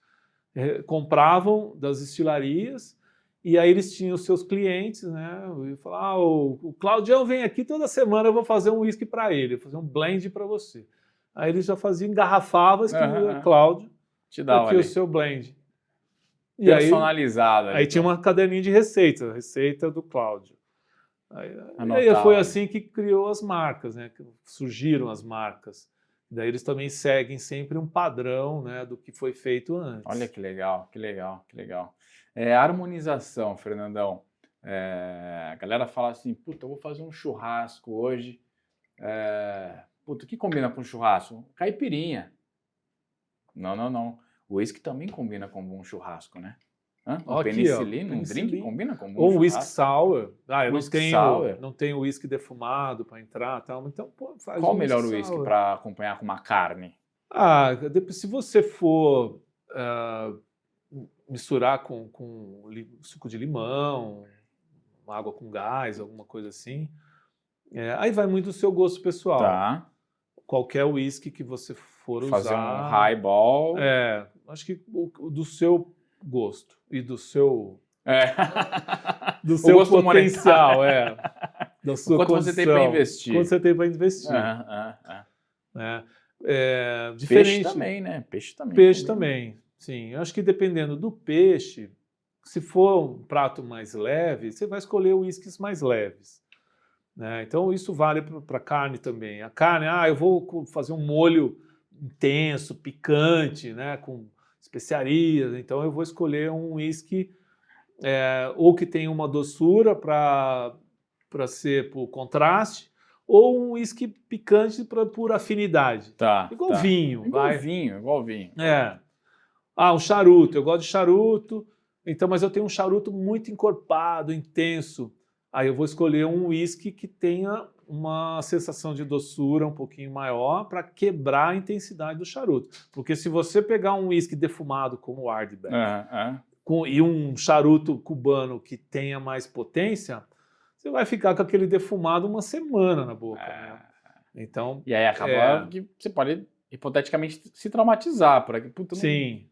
Compravam das destilarias e aí eles tinham os seus clientes, né? E falavam, o Claudião vem aqui toda semana, eu vou fazer um whisky para ele, vou fazer um blend para você. Aí eles já faziam, engarrafavam, escrevia Cláudio, Te dá aqui ali. o seu blend. E Personalizado. aí tinha uma caderninha de receitas, a receita do Cláudio. Aí foi assim que criou as marcas, né? Que surgiram as marcas. Daí eles também seguem sempre um padrão, né, do que foi feito antes. Olha que legal, que legal, que legal. Harmonização, Fernandão. A galera fala assim, puta, eu vou fazer um churrasco hoje. Puta, o que combina com churrasco? Caipirinha. Não. O uísque também combina com um bom churrasco, né? O penicilina, um drink combina com um bom Ou churrasco. um whisky sour. Eu Whisky não tenho whisky defumado para entrar, tal. Então, pô, faz Qual o um melhor whisky whisky sour. para acompanhar com uma carne? Se você for misturar com suco de limão, uma água com gás, alguma coisa assim, aí vai muito do seu gosto pessoal. Tá. Qualquer whisky que você for Fazer usar. um highball. Acho que do seu gosto e do seu do O seu gosto potencial, da sua quanto você tem para investir. Quanto você tem para investir. Diferente. Peixe também, né? Peixe também, sim. Eu acho que dependendo do peixe, se for um prato mais leve, você vai escolher uísques mais leves. Né? Então isso vale para carne também. A carne, eu vou fazer um molho intenso, picante, né, com especiarias, então eu vou escolher um whisky ou que tem uma doçura para ser por contraste, ou um whisky picante por afinidade. Igual vinho. Igual vinho. Um charuto, eu gosto de charuto, então, mas eu tenho um charuto muito encorpado, intenso. Aí eu vou escolher um whisky que tenha uma sensação de doçura um pouquinho maior para quebrar a intensidade do charuto. Porque se você pegar um whisky defumado como o Ardbeg e um charuto cubano que tenha mais potência, você vai ficar com aquele defumado uma semana na boca. Né? Então, e aí acaba que você pode hipoteticamente se traumatizar. Puta, sim.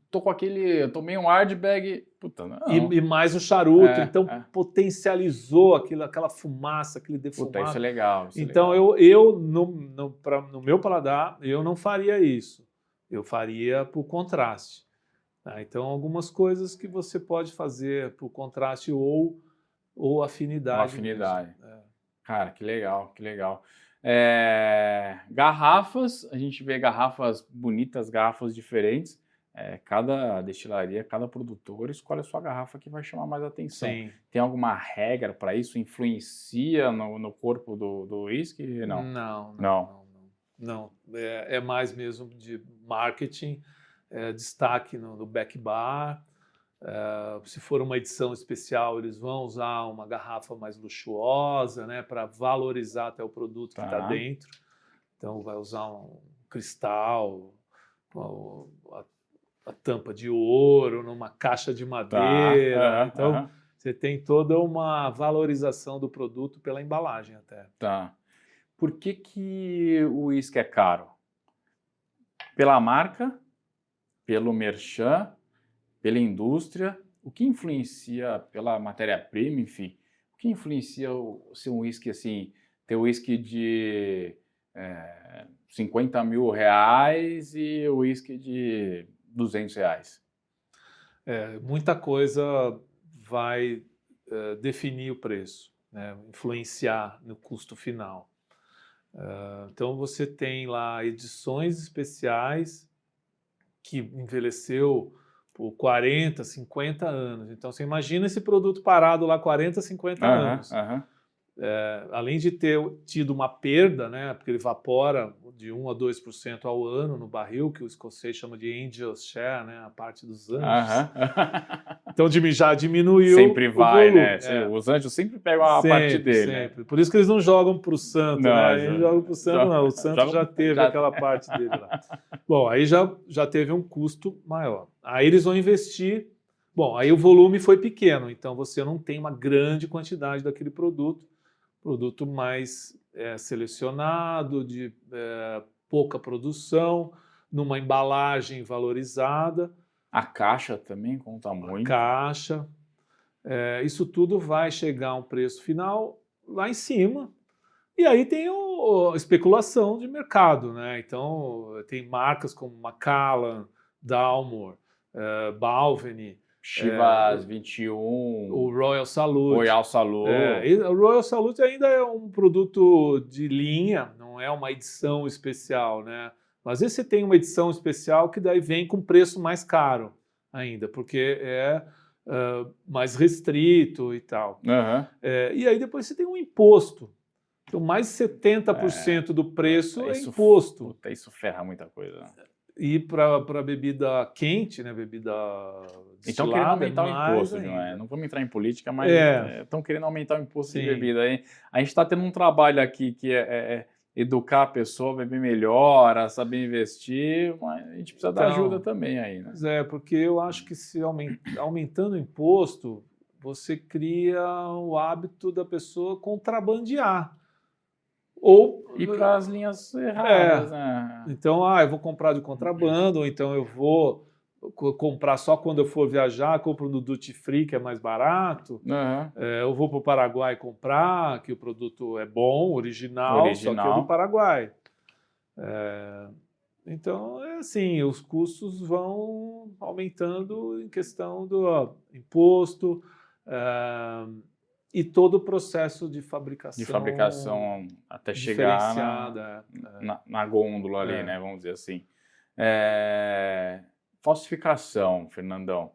Eu tomei um Ardbeg, puta, não. E mais o charuto, então potencializou aquela fumaça, aquele defumado. Puta, isso é legal. Então eu no meu paladar, eu não faria isso. Eu faria por contraste. Tá? Então algumas coisas que você pode fazer por contraste ou afinidade. Cara, que legal, que legal. Garrafas, a gente vê garrafas bonitas, garrafas diferentes. Cada destilaria, cada produtor escolhe a sua garrafa que vai chamar mais atenção. Sim. Tem alguma regra para isso? Influencia no corpo do whisky? Não. É mais mesmo de marketing, destaque no back bar. Se for uma edição especial, eles vão usar uma garrafa mais luxuosa, né, para valorizar até o produto que está dentro. Então vai usar um cristal, a tampa de ouro, numa caixa de madeira. Então, você tem toda uma valorização do produto pela embalagem até. Por que o uísque é caro? Pela marca, pelo merchan, pela indústria, o que influencia pela matéria-prima, enfim, o que influencia ser um uísque assim, ter uísque de 50 mil reais e o uísque de 200 reais? Muita coisa vai definir o preço, né? Influenciar no custo final. Então você tem lá edições especiais que envelheceu por 40, 50 anos. Então você imagina esse produto parado lá 40, 50 anos. além de ter tido uma perda, né, porque ele evapora de 1 a 2% ao ano no barril, que o escocês chama de Angel's Share, né, a parte dos anjos. Aham. Então já diminuiu Sempre o vai, volume. né? Os anjos sempre pegam a parte dele. Sempre. Né? Por isso que eles não jogam para o santo, Não, né? Eles jogam para o santo, não. O santo já teve aquela parte dele lá. Bom, aí já teve um custo maior. Aí eles vão investir. Bom, aí o volume foi pequeno, então você não tem uma grande quantidade daquele produto mais selecionado, de pouca produção, numa embalagem valorizada. A caixa também conta muito. Caixa. Isso tudo vai chegar a um preço final lá em cima. E aí tem a especulação de mercado, né? Então, tem marcas como Macallan, Dalmor, Balvenie, Chivas 21, o Royal Salute. Royal Salute. O Royal Salute ainda é um produto de linha, não é uma edição especial, né? Mas esse você tem uma edição especial que daí vem com preço mais caro ainda, porque é mais restrito e tal. Uhum. E aí depois você tem um imposto. Então mais de 70% do preço é imposto. Puta, isso ferra muita coisa. E para bebida quente, né, bebida destilada, então querendo aumentar o imposto, não é? Não vamos entrar em política, mas estão querendo aumentar o imposto de bebida. A gente está tendo um trabalho aqui que é educar a pessoa a beber melhor, a saber investir, mas a gente precisa dar ajuda também aí, né? Porque eu acho que se aumentando o imposto, você cria o hábito da pessoa contrabandear. Ou ir para as linhas erradas, né? Então, eu vou comprar de contrabando, ou então eu vou comprar só quando eu for viajar, compro no Duty Free, que é mais barato. Uhum. Eu vou para o Paraguai comprar, que o produto é bom, original. Só que é do Paraguai. Então, é assim, os custos vão aumentando em questão do imposto e todo o processo de fabricação. De fabricação até chegar na gôndola ali, né? Vamos dizer assim. Falsificação, Fernandão.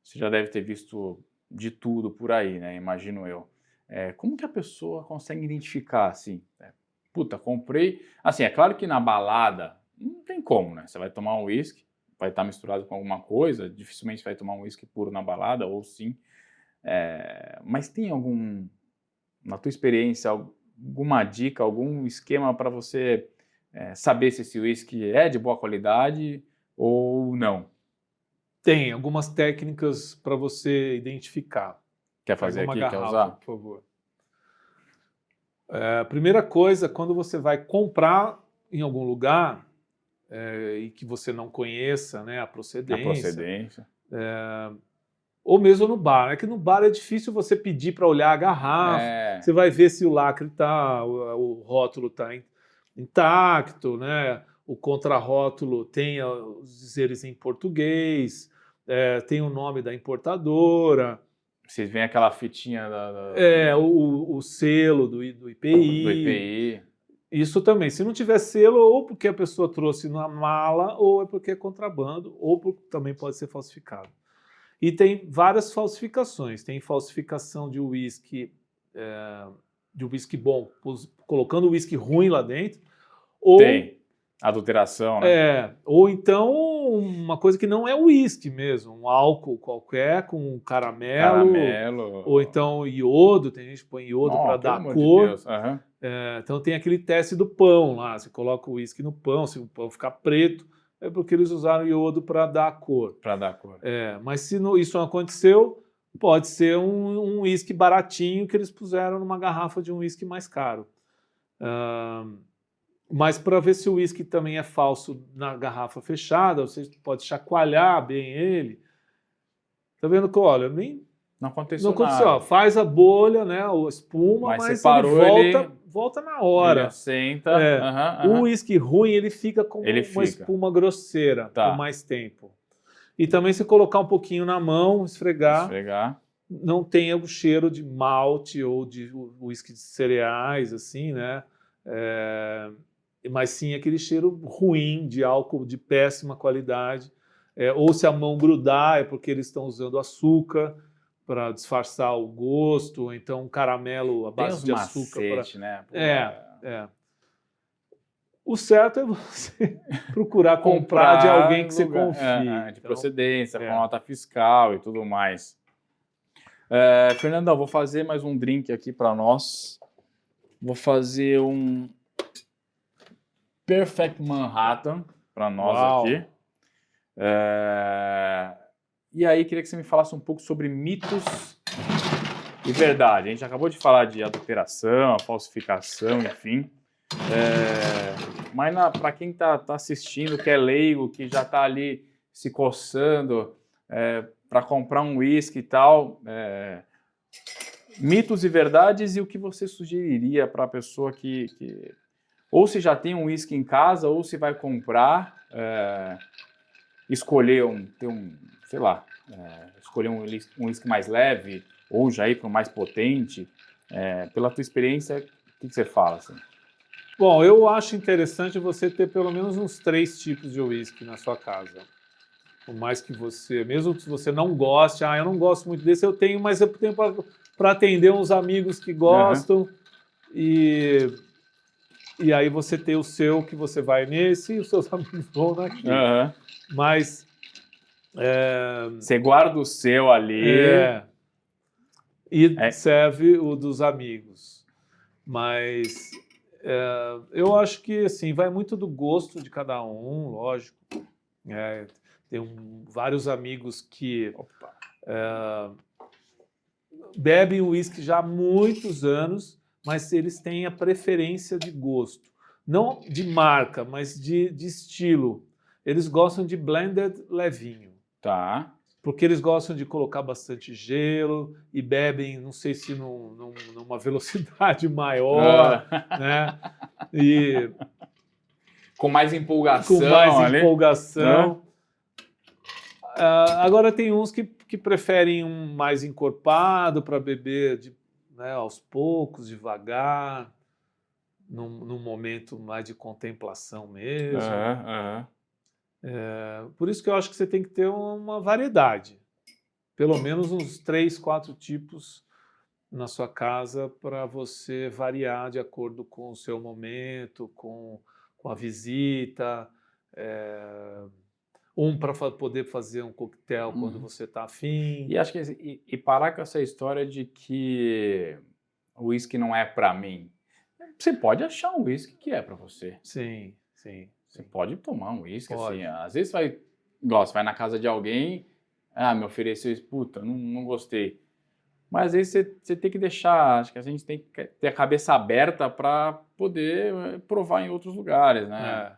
Você já deve ter visto de tudo por aí, né? Imagino eu. Como que a pessoa consegue identificar, assim? Puta, comprei... Assim, é claro que na balada não tem como, né? Você vai tomar um uísque, vai estar misturado com alguma coisa, dificilmente você vai tomar um uísque puro na balada, ou sim. Mas tem na tua experiência, alguma dica, algum esquema para você saber se esse uísque é de boa qualidade ou não? Tem algumas técnicas para você identificar. Quer fazer aqui? Garrafa, quer usar? por favor. A primeira coisa, quando você vai comprar em algum lugar e que você não conheça, né, a procedência. Ou mesmo no bar. É que no bar é difícil você pedir para olhar a garrafa. Você vai ver se o lacre o rótulo está intacto, né? O contrarótulo tem os dizeres em português, tem o nome da importadora. Vocês veem aquela fitinha o selo do IPI. Do IPI. Isso também. Se não tiver selo, ou porque a pessoa trouxe na mala, ou é porque é contrabando, ou porque também pode ser falsificado. E tem várias falsificações. Tem falsificação de uísque bom, colocando uísque ruim lá dentro. Tem adulteração, né? Ou então uma coisa que não é uísque mesmo, um álcool qualquer com caramelo. Ou então iodo, tem gente que põe iodo para dar cor. De Deus. Então tem aquele teste do pão lá, você coloca o uísque no pão, se o pão ficar preto, é porque eles usaram iodo para dar cor. Para dar cor. Mas se isso não aconteceu, pode ser um uísque baratinho que eles puseram numa garrafa de um uísque mais caro. Mas para ver se o uísque também é falso na garrafa fechada, você pode chacoalhar bem ele. Tá vendo que, olha, não aconteceu nada. Faz a bolha, né, a espuma, mas ele volta na hora. Ele assenta. O uísque ruim, ele fica com uma espuma grosseira por mais tempo. E também se colocar um pouquinho na mão, esfregar. Não tem o cheiro de malte ou de uísque de cereais, assim, né? Mas sim aquele cheiro ruim de álcool de péssima qualidade. Ou se a mão grudar, é porque eles estão usando açúcar para disfarçar o gosto, ou então um caramelo à Tem base uns de açúcar. macete, né? Pô, É. O certo é você procurar comprar de alguém que em você lugar confie. de Então, procedência, com nota fiscal e tudo mais. Fernandão, vou fazer mais um drink aqui para nós. Vou fazer um Perfect Manhattan para nós Uau. aqui. E aí, queria que você me falasse um pouco sobre mitos e verdade. A gente acabou de falar de adulteração, falsificação, enfim. Mas para quem está assistindo, que é leigo, que já está ali se coçando para comprar um uísque e tal, mitos e verdades, e o que você sugeriria para a pessoa que ou se já tem um uísque em casa, ou se vai comprar, escolher escolher um uísque mais leve, ou já ir para o mais potente. Pela tua experiência, o que você fala? Assim? Bom, eu acho interessante você ter pelo menos uns 3 tipos de uísque na sua casa. Por mais que você, mesmo que você não goste, eu não gosto muito desse, eu tenho, mas eu tenho para atender uns amigos que gostam, e aí você tem o seu, que você vai nesse, e os seus amigos vão naquele. Mas... você guarda o seu ali. E serve o dos amigos. Mas eu acho que assim, vai muito do gosto de cada um, lógico. Tem vários amigos que bebem uísque já há muitos anos, mas eles têm a preferência de gosto. Não de marca, mas de estilo. Eles gostam de blended levinho. Tá. Porque eles gostam de colocar bastante gelo e bebem, não sei se numa velocidade maior, né? E com mais empolgação. Com mais empolgação. Agora tem uns que preferem um mais encorpado para beber aos poucos, devagar, num momento mais de contemplação mesmo. Por isso que eu acho que você tem que ter uma variedade. Pelo menos uns 3, 4 tipos na sua casa para você variar de acordo com o seu momento, com a visita. Para poder fazer um coquetel quando você está afim. E acho que parar com essa história de que o uísque não é para mim. Você pode achar um uísque que é para você. Sim. Você pode tomar um uísque, assim. Às vezes você vai na casa de alguém, me ofereceu isso, puta, não gostei. Mas às vezes você tem que deixar, acho que a gente tem que ter a cabeça aberta para poder provar em outros lugares, né?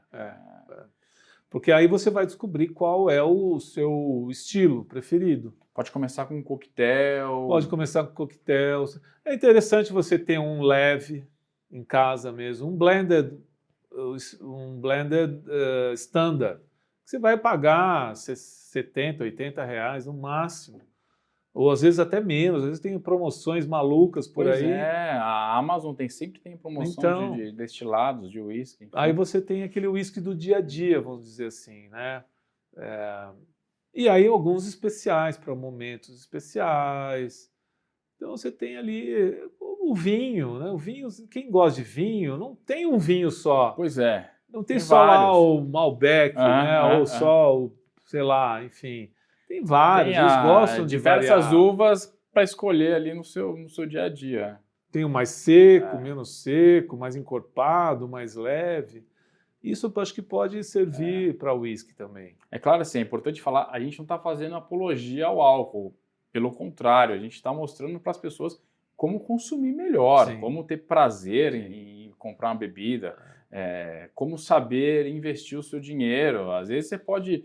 Porque aí você vai descobrir qual é o seu estilo preferido. Pode começar com um coquetel. Pode começar com coquetel. É interessante você ter um leve em casa mesmo, um blended standard. Você vai pagar 70, 80 reais no máximo. Ou às vezes até menos, às vezes tem promoções malucas por aí. A Amazon sempre tem promoção de destilados, de uísque. Aí você tem aquele uísque do dia a dia, vamos dizer assim, né? E aí alguns especiais para momentos especiais. Então você tem ali o vinho, né? O vinho, quem gosta de vinho, não tem um vinho só. Pois é. Não tem só vários. Lá o Malbec, né? Ou só o, sei lá, enfim. Tem vários, eles gostam de diversas variar. uvas para escolher ali no seu dia a dia. Tem o mais seco, menos seco, mais encorpado, mais leve. Isso eu acho que pode servir para o uísque também. É claro, assim, é importante falar, a gente não está fazendo apologia ao álcool. Pelo contrário, a gente está mostrando para as pessoas como consumir melhor, como ter prazer em comprar uma bebida, como saber investir o seu dinheiro. Às vezes você pode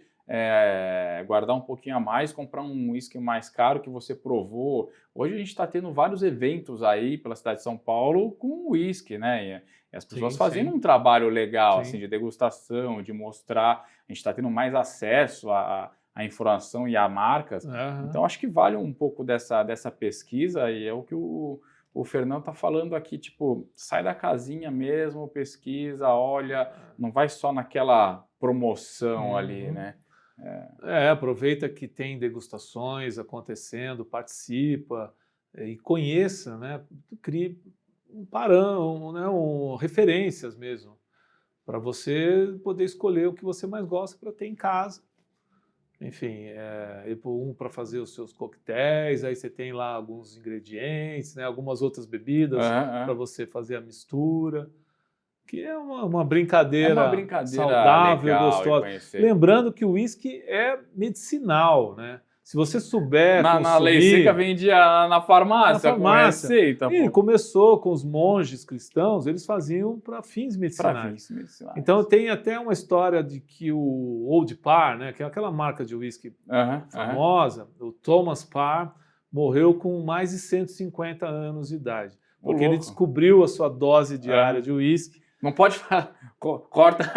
guardar um pouquinho a mais, comprar um uísque mais caro que você provou. Hoje a gente está tendo vários eventos aí pela cidade de São Paulo com uísque, né? E as pessoas fazendo um trabalho legal assim, de degustação, de mostrar. A gente está tendo mais acesso a informação e a marcas. Então acho que vale um pouco dessa pesquisa, e é o que o Fernando está falando aqui, tipo, sai da casinha mesmo, pesquisa, olha, não vai só naquela promoção ali, né? Aproveita que tem degustações acontecendo, participa e conheça, né? Crie um parâmetro, né? Referências mesmo, para você poder escolher o que você mais gosta para ter em casa. Enfim, para fazer os seus coquetéis, aí você tem lá alguns ingredientes, né? Algumas outras bebidas para você fazer a mistura. Que é uma É brincadeira uma brincadeira saudável, legal de gostosa. conhecer. Lembrando que o uísque é medicinal, né? Se você souber Na lei seca consumir vendia na farmácia, na farmácia. com receita. Ele começou com os monges cristãos, eles faziam para fins medicinais. Então tem até uma história de que o Old Parr, né, que é aquela marca de uísque famosa, o Thomas Parr, morreu com mais de 150 anos de idade. Porque ele descobriu a sua dose diária de uísque. Não pode falar, corta.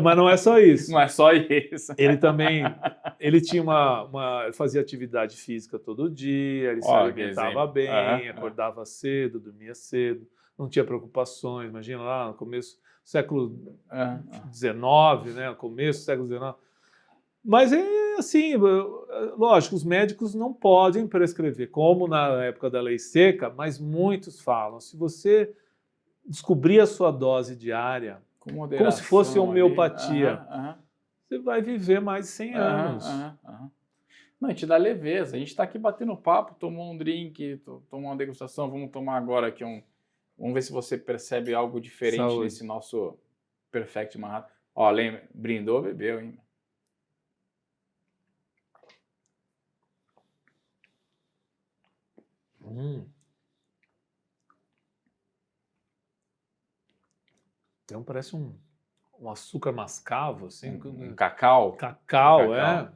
Mas não é só isso. Não é só isso. Ele também, ele tinha ele fazia atividade física todo dia, ele se alimentava bem, acordava cedo, dormia cedo, não tinha preocupações. Imagina lá no começo do século XIX, né, no começo do século XIX. Mas é assim, lógico, os médicos não podem prescrever, como na época da lei seca, mas muitos falam, se você descobrir a sua dose diária, como se fosse homeopatia, você vai viver mais de 100 anos. Não, te dá leveza. A gente está aqui batendo papo, tomou um drink, tomou uma degustação, vamos tomar agora aqui Vamos ver se você percebe algo diferente nesse nosso Perfect Manhattan. Ó, lembra, brindou, bebeu, hein? Então parece um açúcar mascavo, assim. Um cacau. Cacau, é.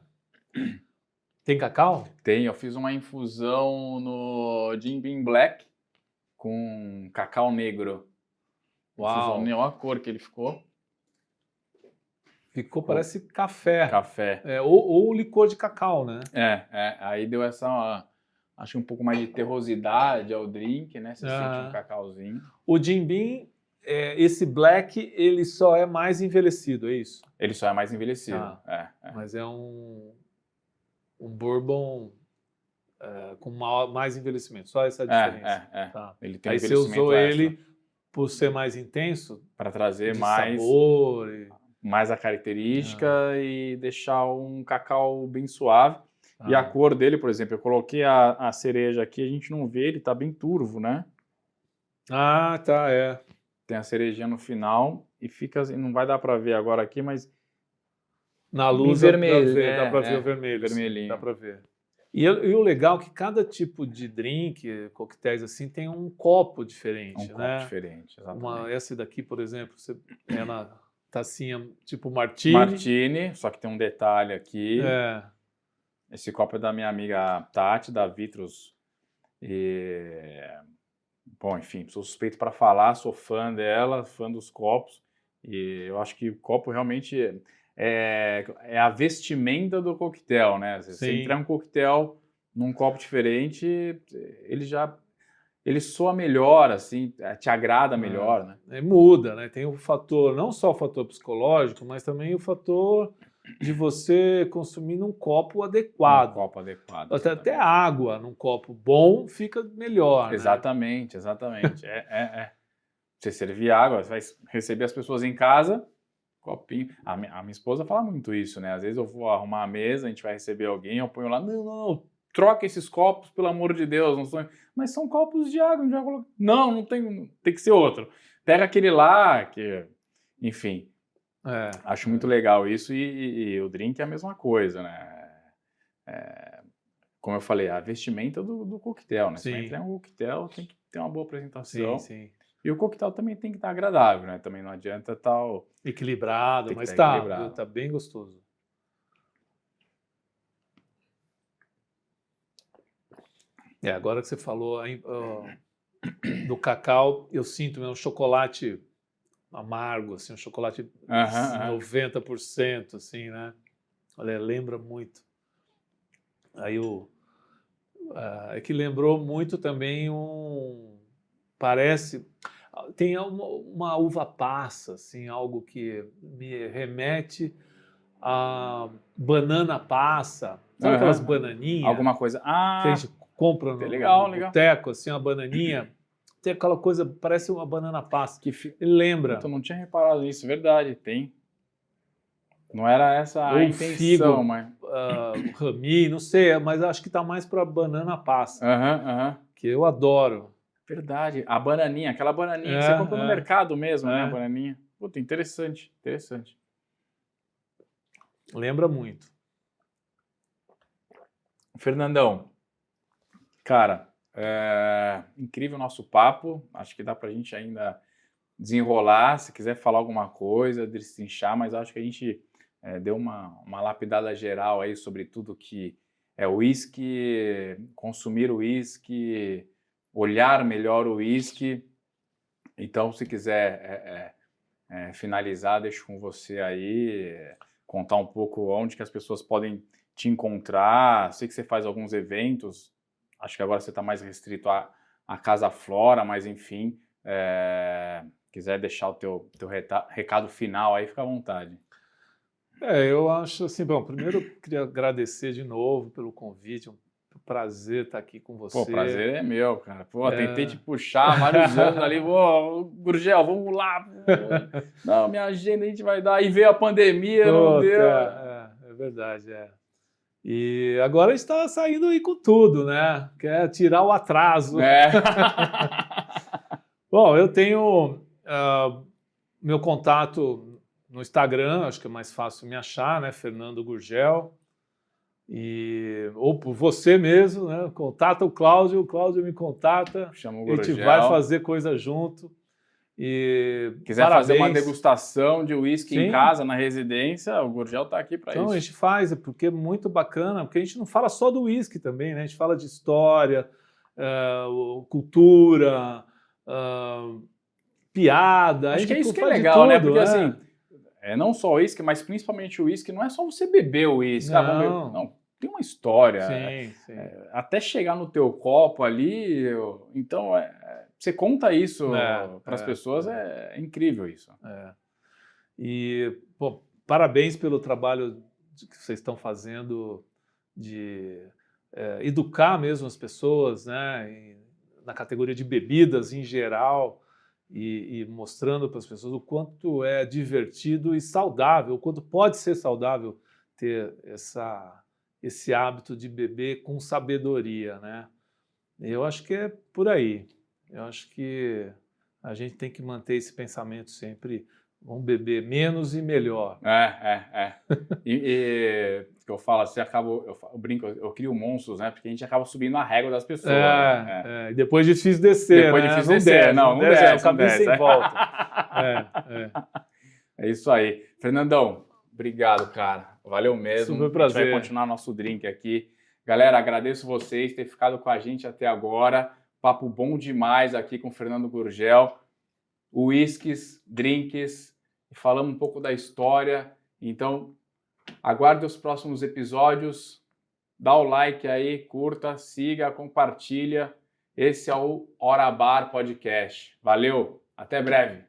Tem cacau? Tem, eu fiz uma infusão no Jim Beam Black com cacau negro. Uau! Infusão, olha a cor que ele ficou. Ficou, parece café. Café. Ou licor de cacau, né? Aí deu essa, acho um pouco mais de terrosidade ao drink, né? Você sente um cacauzinho. O Jim Beam, esse black, ele só é mais envelhecido, é isso? Ele só é mais envelhecido, Mas é um bourbon com mais envelhecimento, só essa diferença. Tá. Ele tem aí você usou ele por ser mais intenso? Para trazer mais sabor mais a característica e deixar um cacau bem suave. E a cor dele, por exemplo, eu coloquei a cereja aqui, a gente não vê, ele tá bem turvo, né? Tem a cerejinha no final e fica assim, não vai dar para ver agora aqui, mas na luz vermelho, dá para ver o vermelho, vermelhinho. Dá para ver. E o legal é que cada tipo de drink, coquetéis assim, tem um copo diferente, né? Copo diferente, exatamente. Esse daqui, por exemplo, é na tacinha tipo Martini. Martini, só que tem um detalhe aqui. Esse copo é da minha amiga Tati, da Vitrus. Bom, enfim, sou suspeito para falar, sou fã dela, fã dos copos. E eu acho que o copo realmente é a vestimenta do coquetel, né? Você entrar um coquetel num copo diferente, ele soa melhor, assim, te agrada melhor, né? Muda, né? Tem o fator, não só o fator psicológico, mas também o fator de você consumir num copo adequado. Um copo adequado. Até água num copo bom fica melhor, exatamente, né? Exatamente. Você servir água, você vai receber as pessoas em casa, copinho. A minha esposa fala muito isso, né? Às vezes eu vou arrumar a mesa, a gente vai receber alguém, eu ponho lá, não, troca esses copos, pelo amor de Deus, não são... Mas são copos de água, não tem que ser outro. Pega aquele lá, que, enfim, acho muito legal isso, e o drink é a mesma coisa, né? Como eu falei, a vestimenta do coquetel, né? Se vai entrar um coquetel, tem que ter uma boa apresentação. E o coquetel também tem que estar agradável, né? Também não adianta estar... equilibrado, mas equilibrado. Tá bem gostoso. Agora que você falou do cacau, eu sinto um chocolate amargo, assim, um chocolate 90%, assim, né? Olha, lembra muito. Aí é que lembrou muito também parece... Tem uma uva passa, assim, algo que me remete a banana passa, sabe aquelas bananinhas? Alguma coisa. Que a gente compra no boteco, assim, uma bananinha. Tem aquela coisa, parece uma banana passa. Ele lembra. Eu não tinha reparado nisso, verdade, tem. Não era essa a intenção, figo, mas... o rami, não sei, mas acho que tá mais para banana passa. Que eu adoro. Verdade, a bananinha, aquela bananinha que você compra no mercado mesmo, né, a bananinha. Puta, interessante, interessante. Lembra muito. Fernandão, cara, incrível o nosso papo, acho que dá pra gente ainda desenrolar, se quiser falar alguma coisa, destrinchar, mas acho que a gente deu uma lapidada geral aí sobre tudo que é o uísque, consumir o uísque, olhar melhor o uísque. Então, se quiser finalizar, deixo com você aí, contar um pouco onde que as pessoas podem te encontrar. Sei que você faz alguns eventos, acho que agora você está mais restrito à Casa Flora, mas enfim, quiser deixar o teu recado final aí, fica à vontade. Eu acho assim, bom, primeiro eu queria agradecer de novo pelo convite, um prazer estar aqui com você. Pô, prazer é meu, cara. Pô, tentei te puxar há vários anos ali, Gurgel, vamos lá. Não, minha agenda a gente vai dar. Aí veio a pandemia, não deu. É verdade, E agora a gente está saindo aí com tudo, né? Quer tirar o atraso. Bom, eu tenho meu contato no Instagram, acho que é mais fácil me achar, né? Fernando Gurgel. Ou por você mesmo, né? Contata o Cláudio me contata. Chama o a Gurgel. gente vai fazer coisa junto. Quiser fazer uma degustação de uísque em casa, na residência, o Gurgel está aqui para isso. Então a gente faz, porque é muito bacana, porque a gente não fala só do uísque também, né? A gente fala de história, cultura, piada. Acho que é isso que é legal, né? Porque assim, não só o uísque, mas principalmente o uísque, não é só você beber o uísque. Não, tem uma história. Sim. Até chegar no teu copo ali, então você conta isso para as pessoas, é incrível isso. E, pô, parabéns pelo trabalho que vocês estão fazendo de educar mesmo as pessoas, né? Na categoria de bebidas em geral, e mostrando para as pessoas o quanto é divertido e saudável, o quanto pode ser saudável ter esse hábito de beber com sabedoria, né? Eu acho que é por aí. Eu acho que a gente tem que manter esse pensamento sempre. Vamos beber menos e melhor. E eu falo assim, eu brinco, eu crio monstros, né? Porque a gente acaba subindo a régua das pessoas. E depois difícil descer, depois difícil descer, não desce. É um caminho sem volta. É isso aí. Fernandão, obrigado, cara. Valeu mesmo. Super prazer. A gente vai continuar nosso drink aqui. Galera, agradeço vocês por ter ficado com a gente até agora. Papo bom demais aqui com o Fernando Gurgel. Uísques, drinks, falamos um pouco da história. Então, aguarde os próximos episódios. Dá o like aí, curta, siga, compartilha. Esse é o Hora Bar Podcast. Valeu, até breve.